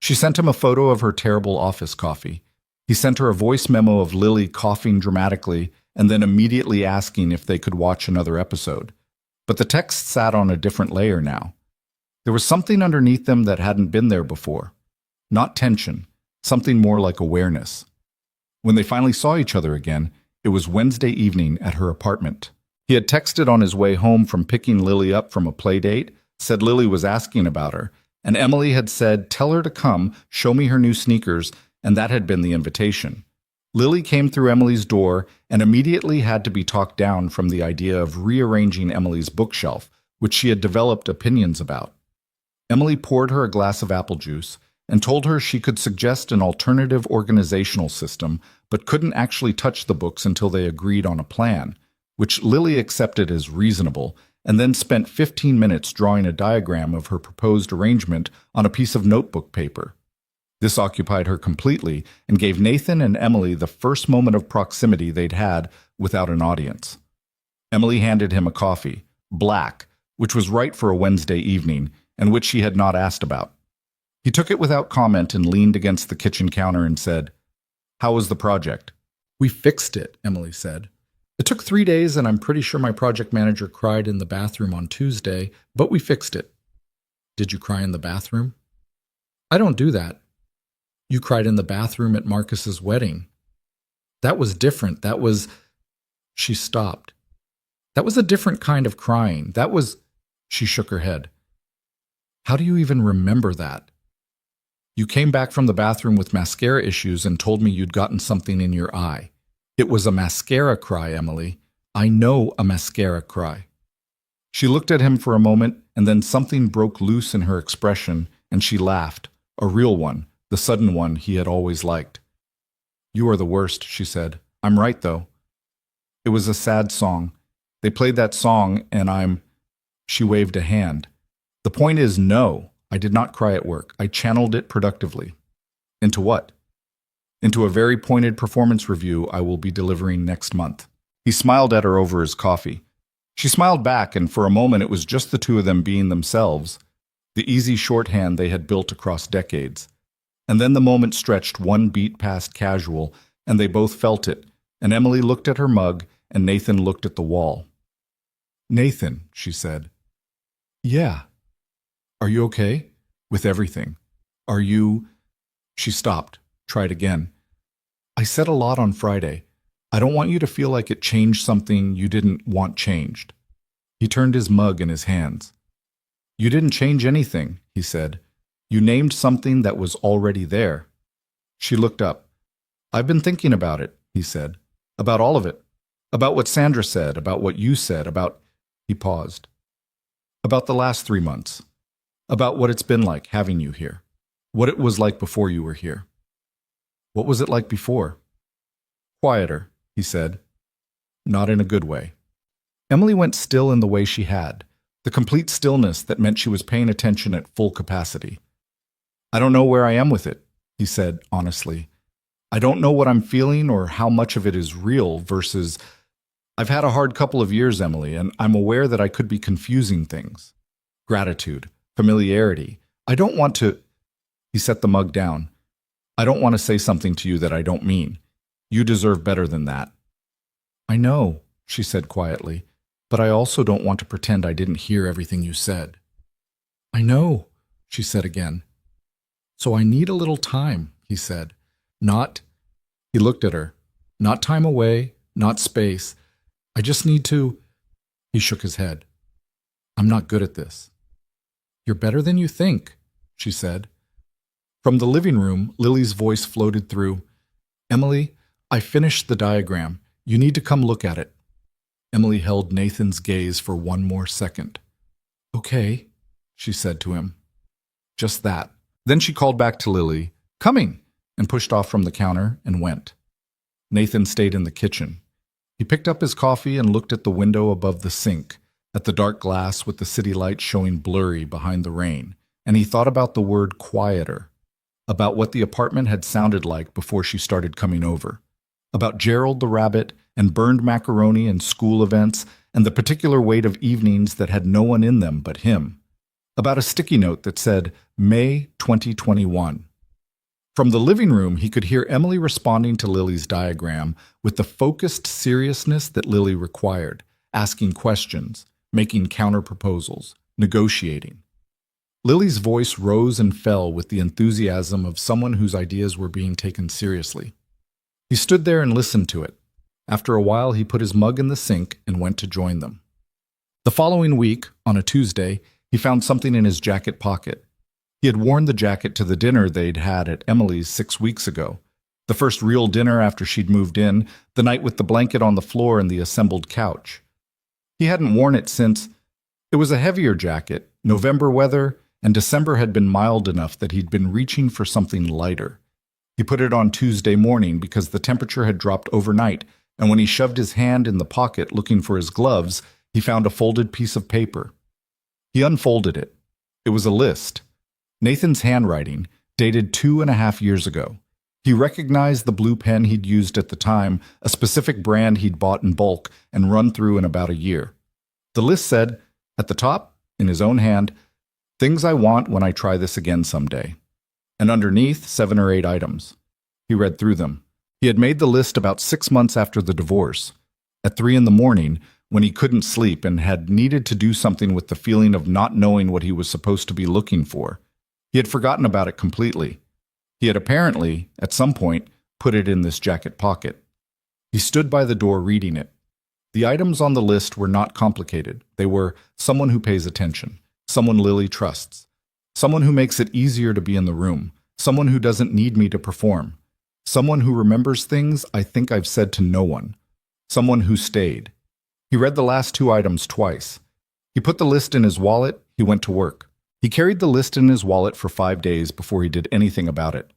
She sent him a photo of her terrible office coffee. He sent her a voice memo of Lily coughing dramatically and then immediately asking if they could watch another episode. But the text sat on a different layer now. There was something underneath them that hadn't been there before. Not tension, something more like awareness. When they finally saw each other again, it was Wednesday evening at her apartment. He had texted on his way home from picking Lily up from a play date, said Lily was asking about her, and Emily had said, tell her to come, show me her new sneakers, and that had been the invitation. Lily came through Emily's door and immediately had to be talked down from the idea of rearranging Emily's bookshelf, which she had developed opinions about. Emily poured her a glass of apple juice and told her she could suggest an alternative organizational system, but couldn't actually touch the books until they agreed on a plan, which Lily accepted as reasonable, and then spent 15 minutes drawing a diagram of her proposed arrangement on a piece of notebook paper. This occupied her completely and gave Nathan and Emily the first moment of proximity they'd had without an audience. Emily handed him a coffee, black, which was right for a Wednesday evening, and which she had not asked about. He took it without comment and leaned against the kitchen counter and said, How was the project? We fixed it, Emily said. It took 3 days, and I'm pretty sure my project manager cried in the bathroom on Tuesday, but we fixed it. Did you cry in the bathroom? I don't do that. You cried in the bathroom at Marcus's wedding. That was different. That was... She stopped. That was a different kind of crying. That was... She shook her head. How do you even remember that? You came back from the bathroom with mascara issues and told me you'd gotten something in your eye. It was a mascara cry, Emily. I know a mascara cry. She looked at him for a moment, and then something broke loose in her expression, and she laughed, a real one, the sudden one he had always liked. You are the worst, she said. I'm right, though. It was a sad song. They played that song, and She waved a hand. The point is, no, I did not cry at work. I channeled it productively. Into what? Into a very pointed performance review I will be delivering next month. He smiled at her over his coffee. She smiled back, and for a moment it was just the two of them being themselves, the easy shorthand they had built across decades. And then the moment stretched one beat past casual, and they both felt it, and Emily looked at her mug, and Nathan looked at the wall. "Nathan," she said. "Yeah." "Are you okay? With everything? Are you—" She stopped, tried again. "I said a lot on Friday. I don't want you to feel like it changed something you didn't want changed." He turned his mug in his hands. "You didn't change anything," he said. "You named something that was already there." She looked up. "I've been thinking about it," he said. "About all of it. About what Sandra said, about what you said, about—" He paused. "About the last 3 months. About what it's been like having you here. What it was like before you were here." "What was it like before?" "Quieter," he said. "Not in a good way." Emily went still in the way she had, the complete stillness that meant she was paying attention at full capacity. "I don't know where I am with it," he said honestly. "I don't know what I'm feeling or how much of it is real versus— I've had a hard couple of years, Emily, and I'm aware that I could be confusing things. Gratitude, familiarity. I don't want to—" He set the mug down. "I don't want to say something to you that I don't mean. You deserve better than that." "I know," she said quietly, "but I also don't want to pretend I didn't hear everything you said." "I know," she said again. "So I need a little time," he said. "Not—" He looked at her. "Not time away, not space. I just need to—" He shook his head. "I'm not good at this." "You're better than you think," she said. From the living room, Lily's voice floated through. "Emily, I finished the diagram. You need to come look at it." Emily held Nathan's gaze for one more second. "Okay," she said to him. Just that. Then she called back to Lily, "Coming!" and pushed off from the counter and went. Nathan stayed in the kitchen. He picked up his coffee and looked at the window above the sink, at the dark glass with the city lights showing blurry behind the rain, and he thought about the word quieter, about what the apartment had sounded like before she started coming over, about Gerald the rabbit and burned macaroni and school events and the particular weight of evenings that had no one in them but him, about a sticky note that said, May 2021. From the living room, he could hear Emily responding to Lily's diagram with the focused seriousness that Lily required, asking questions, making counter-proposals, negotiating. Lily's voice rose and fell with the enthusiasm of someone whose ideas were being taken seriously. He stood there and listened to it. After a while, he put his mug in the sink and went to join them. The following week, on a Tuesday, he found something in his jacket pocket. He had worn the jacket to the dinner they'd had at Emily's 6 weeks ago, the first real dinner after she'd moved in, the night with the blanket on the floor and the assembled couch. He hadn't worn it since— It was a heavier jacket, November weather, and December had been mild enough that he'd been reaching for something lighter. He put it on Tuesday morning because the temperature had dropped overnight, and when he shoved his hand in the pocket looking for his gloves, he found a folded piece of paper. He unfolded it. It was a list. Nathan's handwriting, dated 2.5 years ago. He recognized the blue pen he'd used at the time, a specific brand he'd bought in bulk and run through in about a year. The list said, at the top, in his own hand, "Things I want when I try this again someday." And underneath, 7 or 8 items. He read through them. He had made the list about 6 months after the divorce. At 3 a.m, when he couldn't sleep and had needed to do something with the feeling of not knowing what he was supposed to be looking for. He had forgotten about it completely. He had apparently, at some point, put it in this jacket pocket. He stood by the door reading it. The items on the list were not complicated. They were someone who pays attention, someone Lily trusts, someone who makes it easier to be in the room, someone who doesn't need me to perform, someone who remembers things I think I've said to no one, someone who stayed. He read the last 2 items twice. He put the list in his wallet. He went to work. He carried the list in his wallet for 5 days before he did anything about it.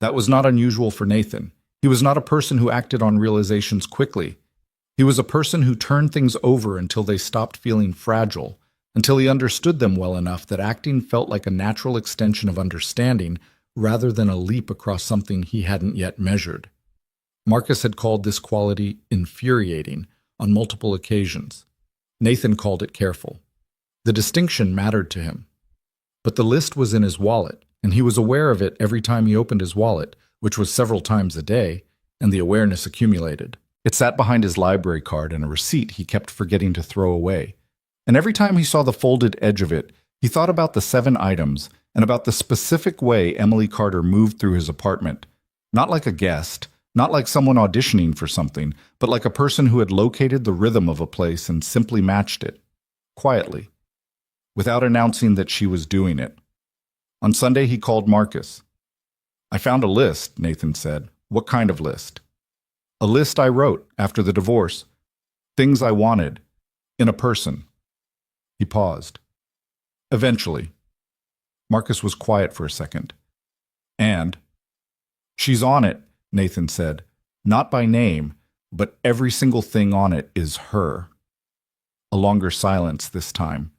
That was not unusual for Nathan. He was not a person who acted on realizations quickly. He was a person who turned things over until they stopped feeling fragile, until he understood them well enough that acting felt like a natural extension of understanding rather than a leap across something he hadn't yet measured. Marcus had called this quality infuriating on multiple occasions. Nathan called it careful. The distinction mattered to him. But the list was in his wallet, and he was aware of it every time he opened his wallet, which was several times a day, and the awareness accumulated. It sat behind his library card and a receipt he kept forgetting to throw away. And every time he saw the folded edge of it, he thought about the 7 items and about the specific way Emily Carter moved through his apartment. Not like a guest, not like someone auditioning for something, but like a person who had located the rhythm of a place and simply matched it. Quietly. Without announcing that she was doing it. On Sunday, he called Marcus. "I found a list," Nathan said. "What kind of list?" "A list I wrote after the divorce. Things I wanted. In a person." He paused. "Eventually." Marcus was quiet for a second. "And?" "She's on it," Nathan said. "Not by name, but every single thing on it is her." A longer silence this time.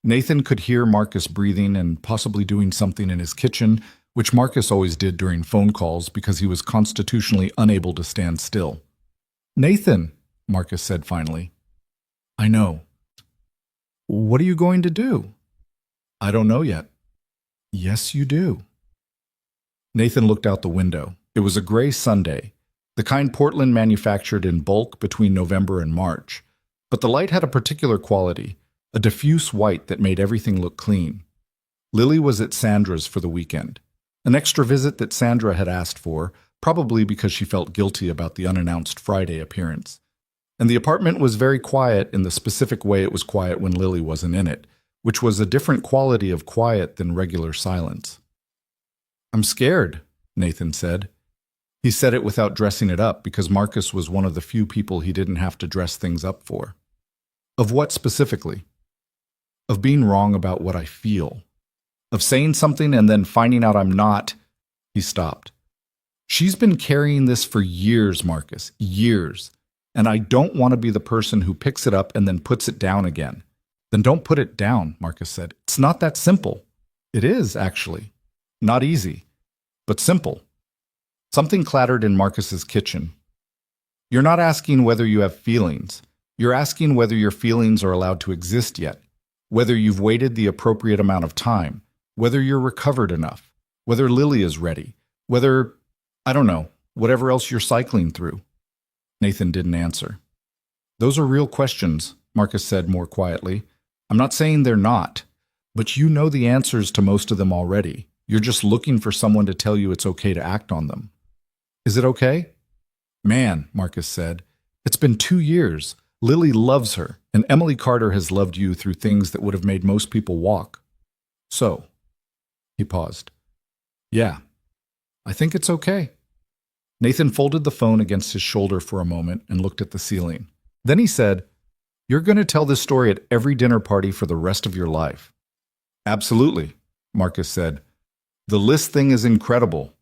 Nathan could hear Marcus breathing and possibly doing something in his kitchen, which Marcus always did during phone calls because he was constitutionally unable to stand still. "Nathan," Marcus said finally. "I know." "What are you going to do?" "I don't know yet." "Yes, you do." Nathan looked out the window. It was a gray Sunday, the kind Portland manufactured in bulk between November and March. But the light had a particular quality, a diffuse white that made everything look clean. Lily was at Sandra's for the weekend, an extra visit that Sandra had asked for, probably because she felt guilty about the unannounced Friday appearance. And the apartment was very quiet in the specific way it was quiet when Lily wasn't in it, which was a different quality of quiet than regular silence. "I'm scared," Nathan said. He said it without dressing it up because Marcus was one of the few people he didn't have to dress things up for. "Of what specifically?" "Of being wrong about what I feel. Of saying something and then finding out I'm not." He stopped. "She's been carrying this for years, Marcus, years. And I don't want to be the person who picks it up and then puts it down again." "Then don't put it down," Marcus said. "It's not that simple." "It is, actually. Not easy, but simple." Something clattered in Marcus's kitchen. "You're not asking whether you have feelings. You're asking whether your feelings are allowed to exist yet, whether you've waited the appropriate amount of time, whether you're recovered enough, whether Lily is ready, whether, I don't know, whatever else you're cycling through." Nathan didn't answer. "Those are real questions," Marcus said more quietly. "I'm not saying they're not, but you know the answers to most of them already. You're just looking for someone to tell you it's okay to act on them." "Is it okay?" "Man," Marcus said, "it's been 2 years. Lily loves her, and Emily Carter has loved you through things that would have made most people walk. So," he paused. "Yeah, I think it's okay." Nathan folded the phone against his shoulder for a moment and looked at the ceiling. Then he said, "You're going to tell this story at every dinner party for the rest of your life." "Absolutely," Marcus said. "The list thing is incredible.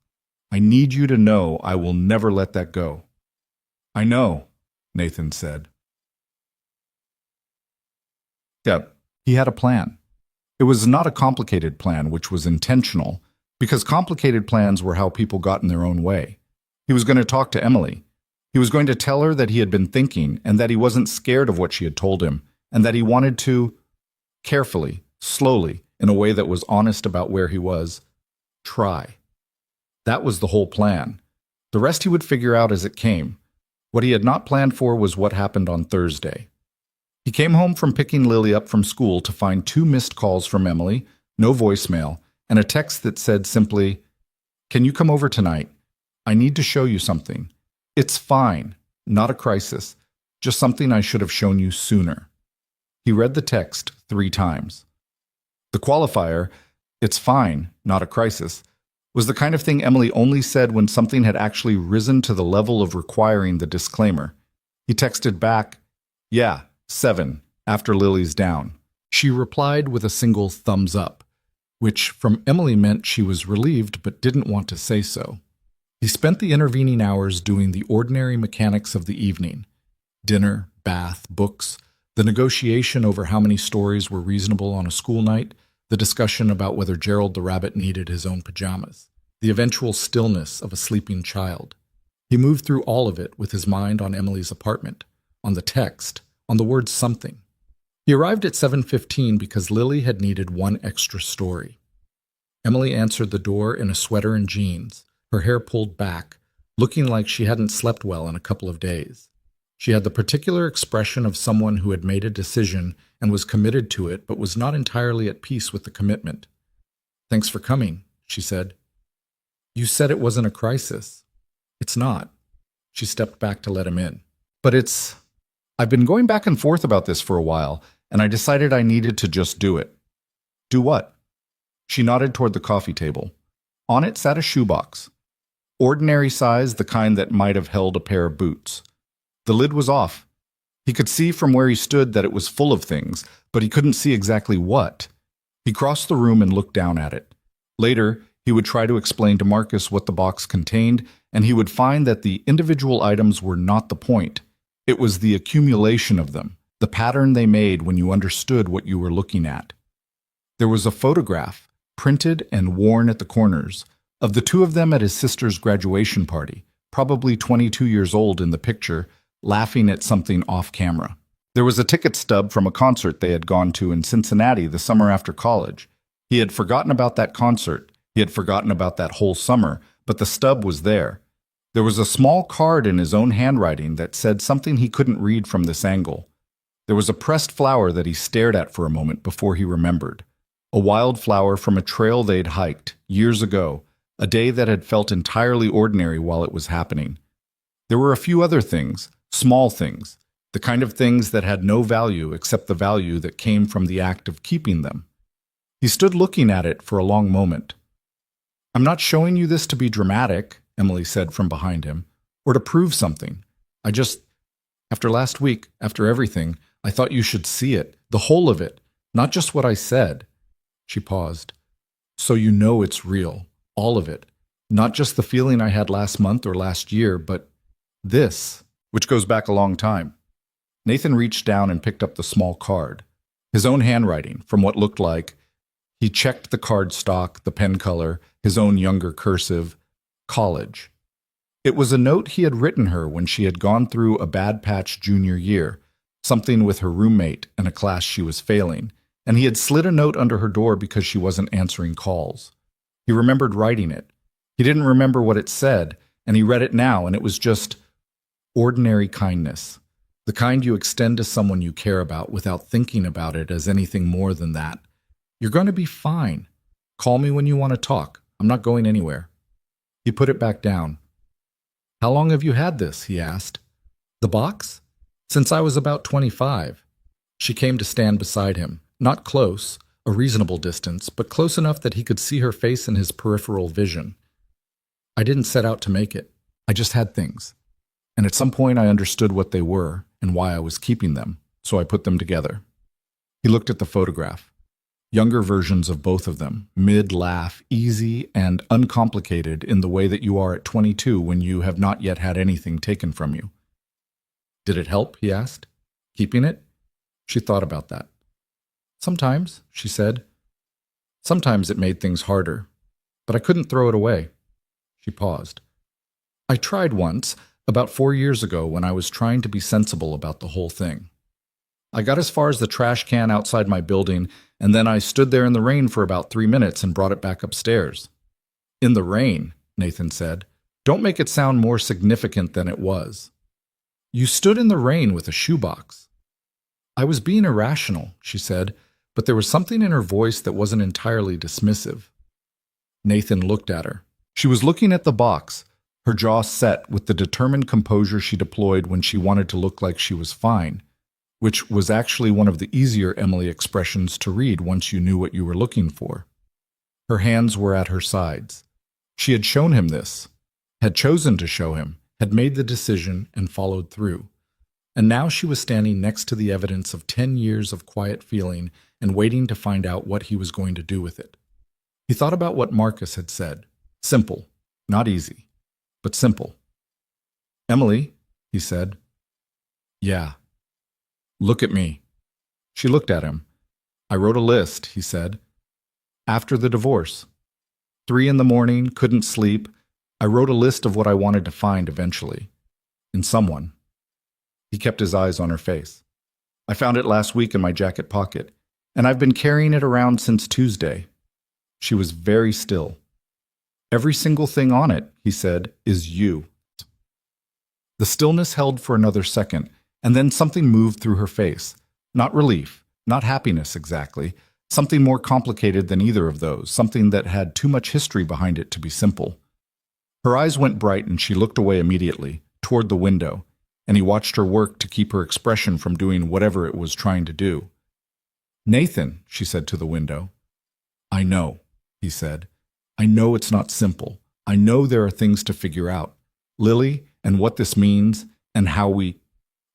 I need you to know I will never let that go." "I know," Nathan said. Yeah, he had a plan. It was not a complicated plan, which was intentional, because complicated plans were how people got in their own way. He was going to talk to Emily. He was going to tell her that he had been thinking and that he wasn't scared of what she had told him, and that he wanted to, carefully, slowly, in a way that was honest about where he was, try. That was the whole plan. The rest he would figure out as it came. What he had not planned for was what happened on Thursday. He came home from picking Lily up from school to find 2 missed calls from Emily, no voicemail, and a text that said simply, "Can you come over tonight? I need to show you something. It's fine, not a crisis, just something I should have shown you sooner." He read the text 3 times. The qualifier, "It's fine, not a crisis," was the kind of thing Emily only said when something had actually risen to the level of requiring the disclaimer. He texted back, "Yeah, 7, after Lily's down." She replied with a single thumbs up, which from Emily meant she was relieved but didn't want to say so. He spent the intervening hours doing the ordinary mechanics of the evening: dinner, bath, books, the negotiation over how many stories were reasonable on a school night, the discussion about whether Gerald the rabbit needed his own pajamas, the eventual stillness of a sleeping child. He moved through all of it with his mind on Emily's apartment, on the text, on the word something. He arrived at 7:15 because Lily had needed 1 extra story. Emily answered the door in a sweater and jeans, her hair pulled back, looking like she hadn't slept well in a couple of days. She had the particular expression of someone who had made a decision and was committed to it, but was not entirely at peace with the commitment. "Thanks for coming," she said. "You said it wasn't a crisis." "It's not." She stepped back to let him in. "But I've been going back and forth about this for a while, and I decided I needed to just do it." "Do what?" She nodded toward the coffee table. On it sat a shoebox. Ordinary size, the kind that might have held a pair of boots. The lid was off. He could see from where he stood that it was full of things, but he couldn't see exactly what. He crossed the room and looked down at it. Later, he would try to explain to Marcus what the box contained, and he would find that the individual items were not the point. It was the accumulation of them, the pattern they made when you understood what you were looking at. There was a photograph, printed and worn at the corners, of the two of them at his sister's graduation party, probably 22 years old in the picture, laughing at something off camera. There was a ticket stub from a concert they had gone to in Cincinnati the summer after college. He had forgotten about that concert. He had forgotten about that whole summer, but the stub was there. There was a small card in his own handwriting that said something he couldn't read from this angle. There was a pressed flower that he stared at for a moment before he remembered. A wildflower from a trail they'd hiked years ago, a day that had felt entirely ordinary while it was happening. There were a few other things, small things, the kind of things that had no value except the value that came from the act of keeping them. He stood looking at it for a long moment. "I'm not showing you this to be dramatic," Emily said from behind him, "or to prove something. After last week, after everything, I thought you should see it, the whole of it, not just what I said." She paused. "So you know it's real, all of it, not just the feeling I had last month or last year, but this, which goes back a long time." Nathan reached down and picked up the small card. His own handwriting, from what looked like. He checked the card stock, the pen color, his own younger cursive. College. It was a note he had written her when she had gone through a bad patch junior year, something with her roommate and a class she was failing, and he had slid a note under her door because she wasn't answering calls. He remembered writing it. He didn't remember what it said, and he read it now, and it was just ordinary kindness. The kind you extend to someone you care about without thinking about it as anything more than that. "You're going to be fine. Call me when you want to talk. I'm not going anywhere." He put it back down. "How long have you had this?" he asked. "The box?" "Since I was about 25. She came to stand beside him, not close, a reasonable distance, but close enough that he could see her face in his peripheral vision. "I didn't set out to make it. I just had things. And at some point I understood what they were and why I was keeping them, so I put them together." He looked at the photograph. Younger versions of both of them, mid-laugh, easy and uncomplicated in the way that you are at 22 when you have not yet had anything taken from you. "Did it help?" he asked. "Keeping it?" She thought about that. "Sometimes," she said. "Sometimes it made things harder. But I couldn't throw it away." She paused. "I tried once, about 4 years ago, when I was trying to be sensible about the whole thing. I got as far as the trash can outside my building, and then I stood there in the rain for about 3 minutes and brought it back upstairs." "In the rain," Nathan said. "Don't make it sound more significant than it was." "You stood in the rain with a shoebox." "I was being irrational," she said, but there was something in her voice that wasn't entirely dismissive. Nathan looked at her. She was looking at the box, her jaw set with the determined composure she deployed when she wanted to look like she was fine, which was actually one of the easier Emily expressions to read once you knew what you were looking for. Her hands were at her sides. She had shown him this, had chosen to show him, had made the decision and followed through. And now she was standing next to the evidence of 10 years of quiet feeling and waiting to find out what he was going to do with it. He thought about what Marcus had said. Simple, not easy, but simple. "Emily," he said. "Yeah." "Look at me." She looked at him. "I wrote a list," he said. "After the divorce. 3 in the morning, couldn't sleep. I wrote a list of what I wanted to find eventually. In someone." He kept his eyes on her face. "I found it last week in my jacket pocket, and I've been carrying it around since Tuesday." She was very still. "Every single thing on it," he said, "is you." The stillness held for another second, and then something moved through her face. Not relief, not happiness exactly, something more complicated than either of those, something that had too much history behind it to be simple. Her eyes went bright and she looked away immediately, toward the window, and he watched her work to keep her expression from doing whatever it was trying to do. "Nathan," she said to the window. "I know," he said. "I know it's not simple. I know there are things to figure out. Lily, and what this means, and how we—"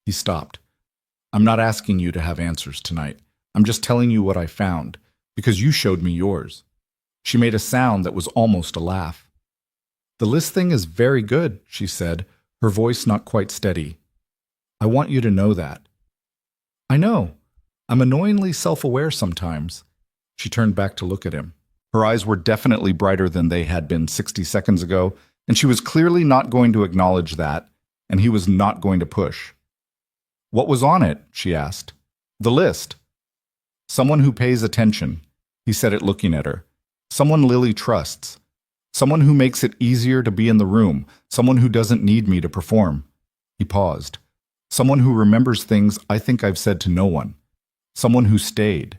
He stopped. "I'm not asking you to have answers tonight. I'm just telling you what I found, because you showed me yours." She made a sound that was almost a laugh. "The list thing is very good," she said, her voice not quite steady. "I want you to know that." "I know. I'm annoyingly self-aware sometimes." She turned back to look at him. Her eyes were definitely brighter than they had been 60 seconds ago, and she was clearly not going to acknowledge that, and he was not going to push. "What was on it?" she asked. "The list." "Someone who pays attention," he said it looking at her. "Someone Lily trusts. Someone who makes it easier to be in the room. Someone who doesn't need me to perform." He paused. "Someone who remembers things I think I've said to no one. Someone who stayed."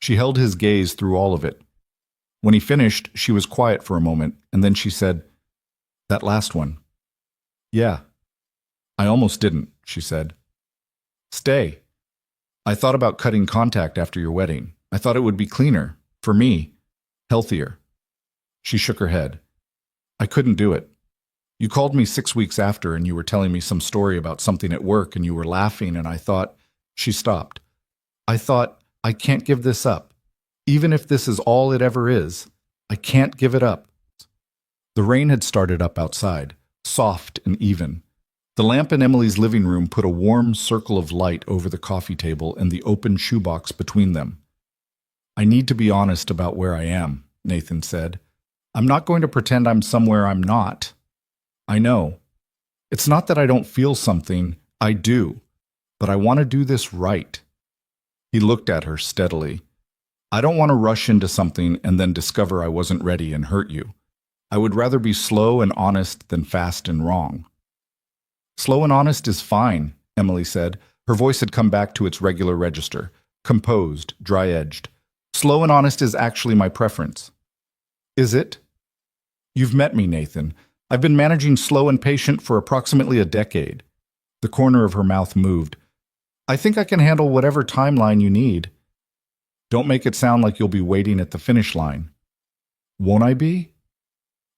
She held his gaze through all of it. When he finished, she was quiet for a moment, and then she said, "That last one." "Yeah." "I almost didn't," she said. "Stay. I thought about cutting contact after your wedding. I thought it would be cleaner. For me. Healthier." She shook her head. "I couldn't do it. You called me 6 weeks after and you were telling me some story about something at work and you were laughing and I thought—" She stopped. "I thought, I can't give this up. Even if this is all it ever is, I can't give it up." The rain had started up outside, soft and even. The lamp in Emily's living room put a warm circle of light over the coffee table and the open shoebox between them. "I need to be honest about where I am," Nathan said. "I'm not going to pretend I'm somewhere I'm not. I know. It's not that I don't feel something, I do, but I want to do this right." He looked at her steadily. "I don't want to rush into something and then discover I wasn't ready and hurt you. I would rather be slow and honest than fast and wrong." "Slow and honest is fine," Emily said. Her voice had come back to its regular register, composed, dry-edged. "Slow and honest is actually my preference." "Is it?" "You've met me, Nathan. I've been managing slow and patient for approximately a decade." The corner of her mouth moved. "I think I can handle whatever timeline you need." "Don't make it sound like you'll be waiting at the finish line." "Won't I be?"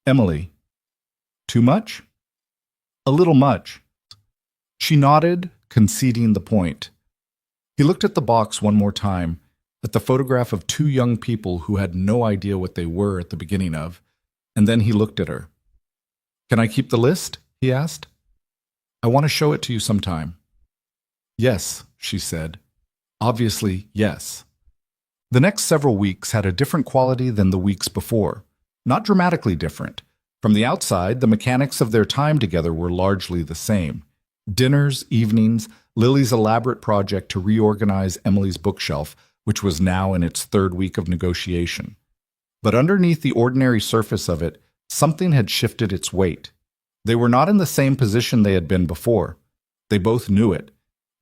"Emily." "Too much?" "A little much." She nodded, conceding the point. He looked at the box one more time, at the photograph of 2 young people who had no idea what they were at the beginning of, and then he looked at her. "Can I keep the list?" he asked. "I want to show it to you sometime." "Yes," she said. "Obviously, yes." The next several weeks had a different quality than the weeks before. Not dramatically different. From the outside, the mechanics of their time together were largely the same. Dinners, evenings, Lily's elaborate project to reorganize Emily's bookshelf, which was now in its 3rd week of negotiation. But underneath the ordinary surface of it, something had shifted its weight. They were not in the same position they had been before. They both knew it,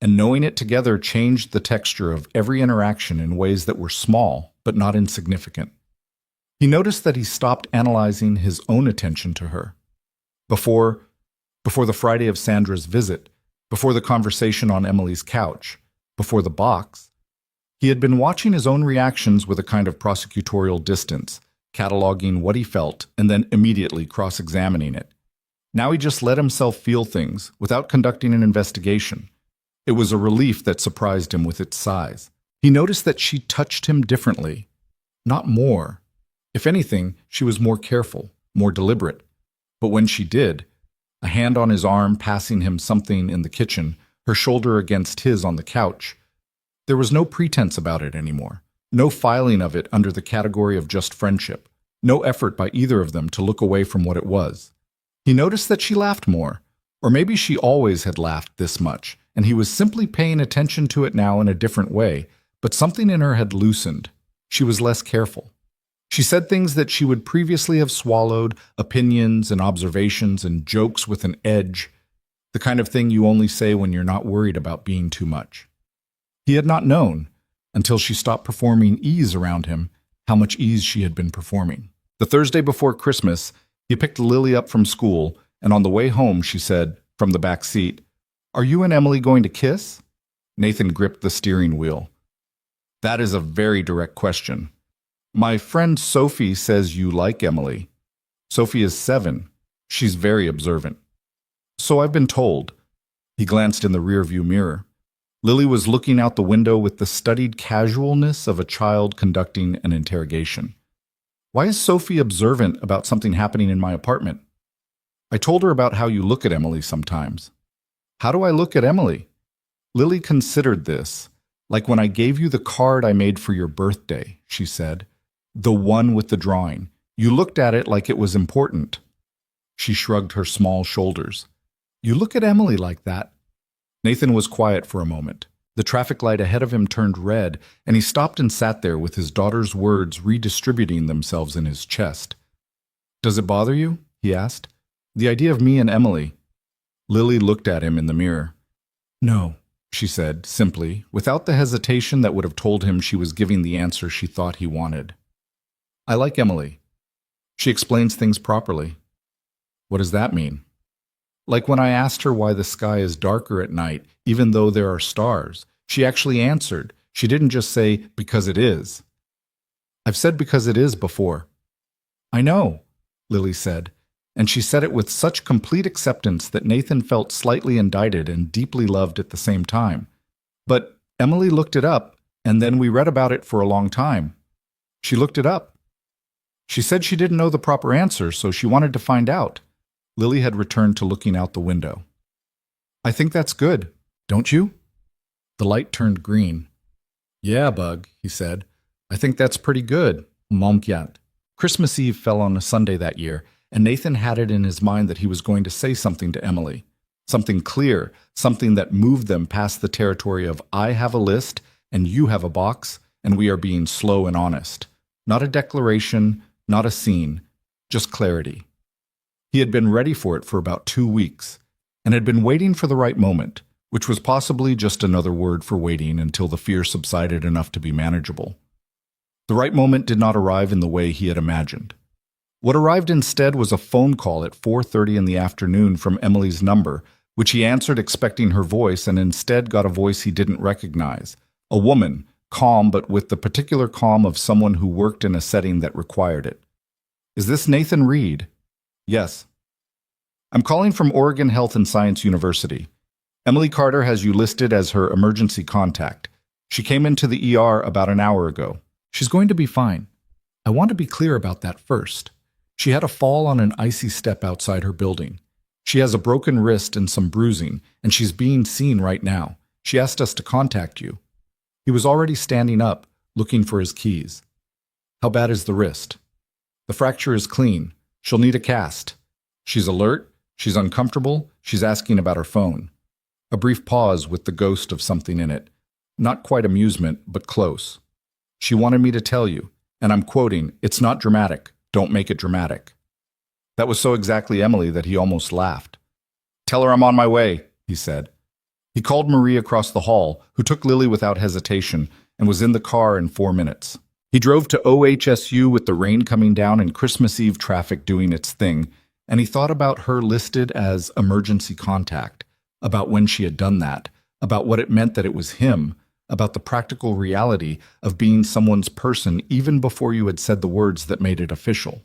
and knowing it together changed the texture of every interaction in ways that were small but not insignificant. He noticed that he stopped analyzing his own attention to her. Before the Friday of Sandra's visit, before the conversation on Emily's couch, before the box, he had been watching his own reactions with a kind of prosecutorial distance, cataloging what he felt and then immediately cross-examining it. Now he just let himself feel things without conducting an investigation. It was a relief that surprised him with its size. He noticed that she touched him differently, not more. If anything, she was more careful, more deliberate. But when she did, a hand on his arm passing him something in the kitchen, her shoulder against his on the couch, there was no pretense about it anymore, no filing of it under the category of just friendship, no effort by either of them to look away from what it was. He noticed that she laughed more, or maybe she always had laughed this much, and he was simply paying attention to it now in a different way, but something in her had loosened. She was less careful. She said things that she would previously have swallowed, opinions and observations and jokes with an edge, the kind of thing you only say when you're not worried about being too much. He had not known, until she stopped performing ease around him, how much ease she had been performing. The Thursday before Christmas, he picked Lily up from school, and on the way home she said, from the back seat, "Are you and Emily going to kiss?" Nathan gripped the steering wheel. "That is a very direct question. My friend Sophie says you like Emily. Sophie is 7. She's very observant." "So I've been told." He glanced in the rearview mirror. Lily was looking out the window with the studied casualness of a child conducting an interrogation. "Why is Sophie observant about something happening in my apartment?" "I told her about how you look at Emily sometimes." "How do I look at Emily?" Lily considered this. "Like when I gave you the card I made for your birthday," she said. "The one with the drawing. You looked at it like it was important." She shrugged her small shoulders. "You look at Emily like that." Nathan was quiet for a moment. The traffic light ahead of him turned red, and he stopped and sat there with his daughter's words redistributing themselves in his chest. "Does it bother you?" he asked. "The idea of me and Emily?" Lily looked at him in the mirror. "No," she said, simply, without the hesitation that would have told him she was giving the answer she thought he wanted. "I like Emily. She explains things properly." "What does that mean?" "Like when I asked her why the sky is darker at night, even though there are stars, she actually answered. She didn't just say, 'because it is.'" "I've said 'because it is' before." "I know," Lily said, and she said it with such complete acceptance that Nathan felt slightly indicted and deeply loved at the same time. "But Emily looked it up, and then we read about it for a long time. She looked it up. She said she didn't know the proper answer, so she wanted to find out." Lily had returned to looking out the window. "I think that's good, don't you?" The light turned green. "Yeah, Bug," he said. "I think that's pretty good, Mom Kiant." Christmas Eve fell on a Sunday that year, and Nathan had it in his mind that he was going to say something to Emily. Something clear, something that moved them past the territory of "I have a list, and you have a box, and we are being slow and honest." Not a declaration, not a scene, just clarity. He had been ready for it for about 2 weeks, and had been waiting for the right moment, which was possibly just another word for waiting until the fear subsided enough to be manageable. The right moment did not arrive in the way he had imagined. What arrived instead was a phone call at 4:30 in the afternoon from Emily's number, which he answered expecting her voice and instead got a voice he didn't recognize. A woman, calm but with the particular calm of someone who worked in a setting that required it. "Is this Nathan Reed?" "Yes." "I'm calling from Oregon Health and Science University. Emily Carter has you listed as her emergency contact. She came into the ER about an hour ago. She's going to be fine. I want to be clear about that first. She had a fall on an icy step outside her building. She has a broken wrist and some bruising, and she's being seen right now. She asked us to contact you." He was already standing up, looking for his keys. "How bad is the wrist?" "The fracture is clean. She'll need a cast." "She's alert. She's uncomfortable. She's asking about her phone." A brief pause with the ghost of something in it. Not quite amusement, but close. "She wanted me to tell you, and I'm quoting, 'It's not dramatic. Don't make it dramatic.'" That was so exactly Emily that he almost laughed. "Tell her I'm on my way," he said. He called Marie across the hall, who took Lily without hesitation, and was in the car in 4 minutes. He drove to OHSU with the rain coming down and Christmas Eve traffic doing its thing, and he thought about her listed as emergency contact, about when she had done that, about what it meant that it was him, about the practical reality of being someone's person even before you had said the words that made it official.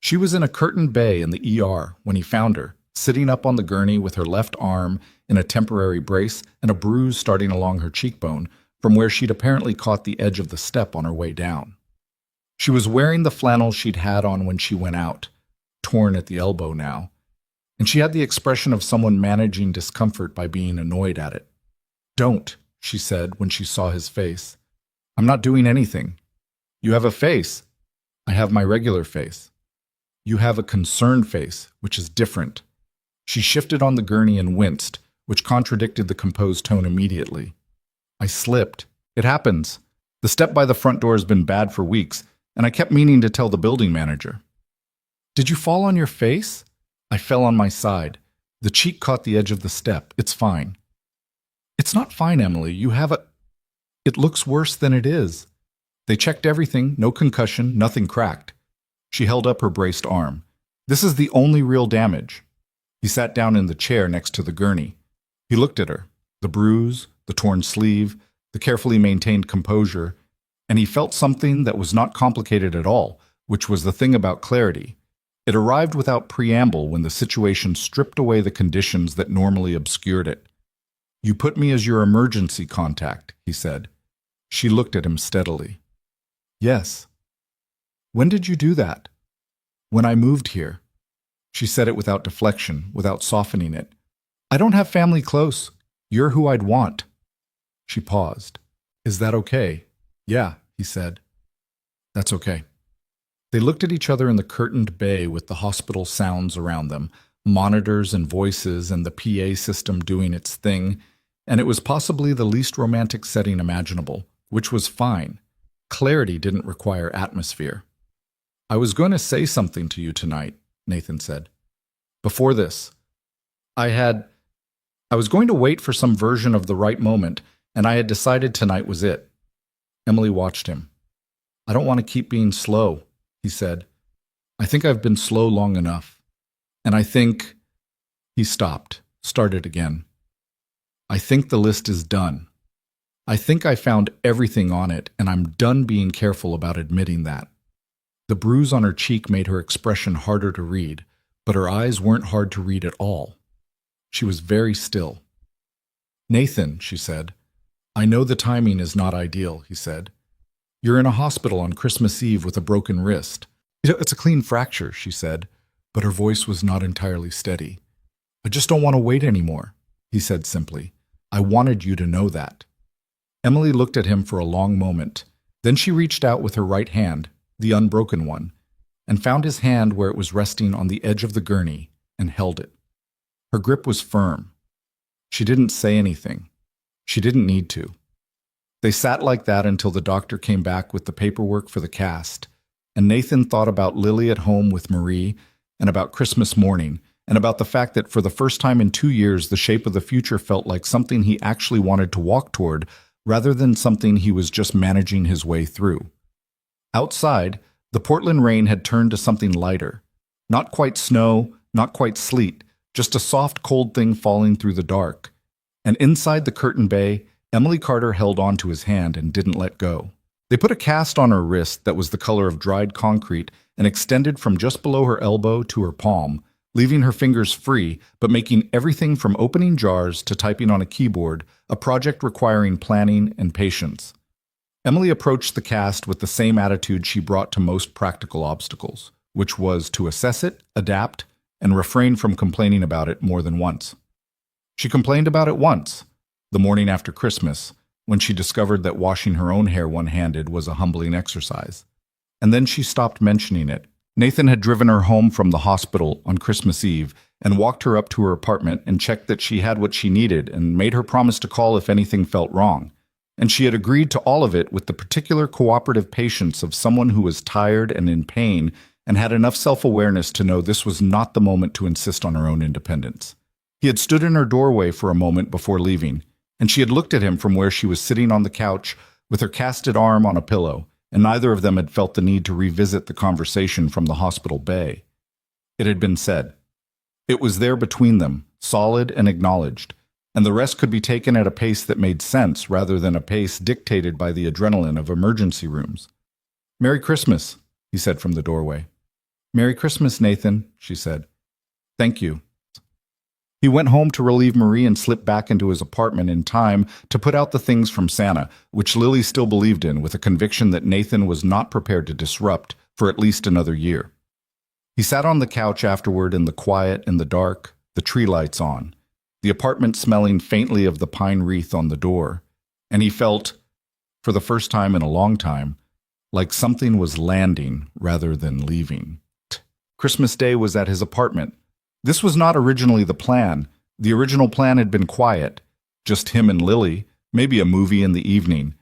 She was in a curtained bay in the ER when he found her, sitting up on the gurney with her left arm in a temporary brace and a bruise starting along her cheekbone from where she'd apparently caught the edge of the step on her way down. She was wearing the flannel she'd had on when she went out, torn at the elbow now, and she had the expression of someone managing discomfort by being annoyed at it. "Don't," she said when she saw his face. "I'm not doing anything." "You have a face." "I have my regular face." "You have a concerned face, which is different." She shifted on the gurney and winced, which contradicted the composed tone immediately. "I slipped. It happens. The step by the front door has been bad for weeks, and I kept meaning to tell the building manager. Did you fall on your face? I fell on my side. The cheek caught the edge of the step. It's fine. It's not fine, Emily. You have a... It looks worse than it is. They checked everything, no concussion, nothing cracked. She held up her braced arm. This is the only real damage. He sat down in the chair next to the gurney. He looked at her, the bruise, the torn sleeve, the carefully maintained composure, and he felt something that was not complicated at all, which was the thing about clarity. It arrived without preamble when the situation stripped away the conditions that normally obscured it. You put me as your emergency contact, he said. She looked at him steadily. Yes. When did you do that? When I moved here. She said it without deflection, without softening it. I don't have family close. You're who I'd want. She paused. Is that okay? Yeah, he said. That's okay. They looked at each other in the curtained bay with the hospital sounds around them, monitors and voices and the PA system doing its thing, and it was possibly the least romantic setting imaginable, which was fine. Clarity didn't require atmosphere. I was going to say something to you tonight, Nathan said. Before this, I was going to wait for some version of the right moment, and I had decided tonight was it. Emily watched him. I don't want to keep being slow, he said. I think I've been slow long enough. And I think... He stopped, started again. I think the list is done. I think I found everything on it, and I'm done being careful about admitting that. The bruise on her cheek made her expression harder to read, but her eyes weren't hard to read at all. She was very still. Nathan, she said. I know the timing is not ideal, he said. You're in a hospital on Christmas Eve with a broken wrist. It's a clean fracture, she said, but her voice was not entirely steady. I just don't want to wait anymore, he said simply. I wanted you to know that. Emily looked at him for a long moment. Then she reached out with her right hand, the unbroken one, and found his hand where it was resting on the edge of the gurney and held it. Her grip was firm. She didn't say anything. She didn't need to. They sat like that until the doctor came back with the paperwork for the cast, and Nathan thought about Lily at home with Marie, and about Christmas morning, and about the fact that for the first time in 2 years the shape of the future felt like something he actually wanted to walk toward, rather than something he was just managing his way through. Outside, the Portland rain had turned to something lighter. Not quite snow, not quite sleet, just a soft, cold thing falling through the dark. And inside the curtain bay, Emily Carter held on to his hand and didn't let go. They put a cast on her wrist that was the color of dried concrete and extended from just below her elbow to her palm, leaving her fingers free, but making everything from opening jars to typing on a keyboard a project requiring planning and patience. Emily approached the cast with the same attitude she brought to most practical obstacles, which was to assess it, adapt, and refrain from complaining about it more than once. She complained about it once, the morning after Christmas, when she discovered that washing her own hair one-handed was a humbling exercise. And then she stopped mentioning it. Nathan had driven her home from the hospital on Christmas Eve and walked her up to her apartment and checked that she had what she needed and made her promise to call if anything felt wrong. And she had agreed to all of it with the particular cooperative patience of someone who was tired and in pain and had enough self-awareness to know this was not the moment to insist on her own independence. He had stood in her doorway for a moment before leaving, and she had looked at him from where she was sitting on the couch with her casted arm on a pillow, and neither of them had felt the need to revisit the conversation from the hospital bay. It had been said. It was there between them, solid and acknowledged, and the rest could be taken at a pace that made sense rather than a pace dictated by the adrenaline of emergency rooms. "Merry Christmas," he said from the doorway. "Merry Christmas, Nathan," she said. "Thank you." He went home to relieve Marie and slipped back into his apartment in time to put out the things from Santa, which Lily still believed in, with a conviction that Nathan was not prepared to disrupt for at least another year. He sat on the couch afterward in the quiet and the dark, the tree lights on, the apartment smelling faintly of the pine wreath on the door, and he felt, for the first time in a long time, like something was landing rather than leaving. Christmas Day was at his apartment. This was not originally the plan. The original plan had been quiet, just him and Lily, maybe a movie in the evening.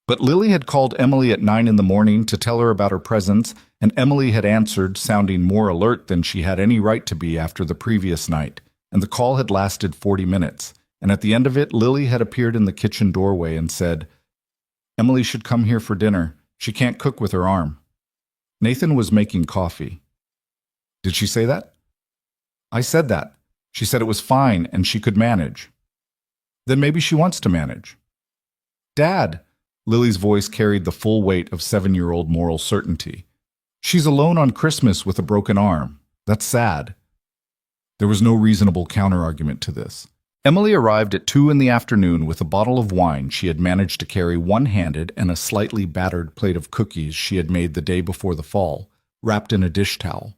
But Lily had called Emily at 9 in the morning to tell her about her presence, and Emily had answered, sounding more alert than she had any right to be after the previous night, and the call had lasted 40 minutes, and at the end of it, Lily had appeared in the kitchen doorway and said, "Emily should come here for dinner. She can't cook with her arm." Nathan was making coffee. "Did she say that?" "I said that. She said it was fine and she could manage." "Then maybe she wants to manage." "Dad!" Lily's voice carried the full weight of 7-year-old moral certainty. "She's alone on Christmas with a broken arm. That's sad." There was no reasonable counterargument to this. Emily arrived at 2 in the afternoon with a bottle of wine she had managed to carry one-handed and a slightly battered plate of cookies she had made the day before the fall, wrapped in a dish towel.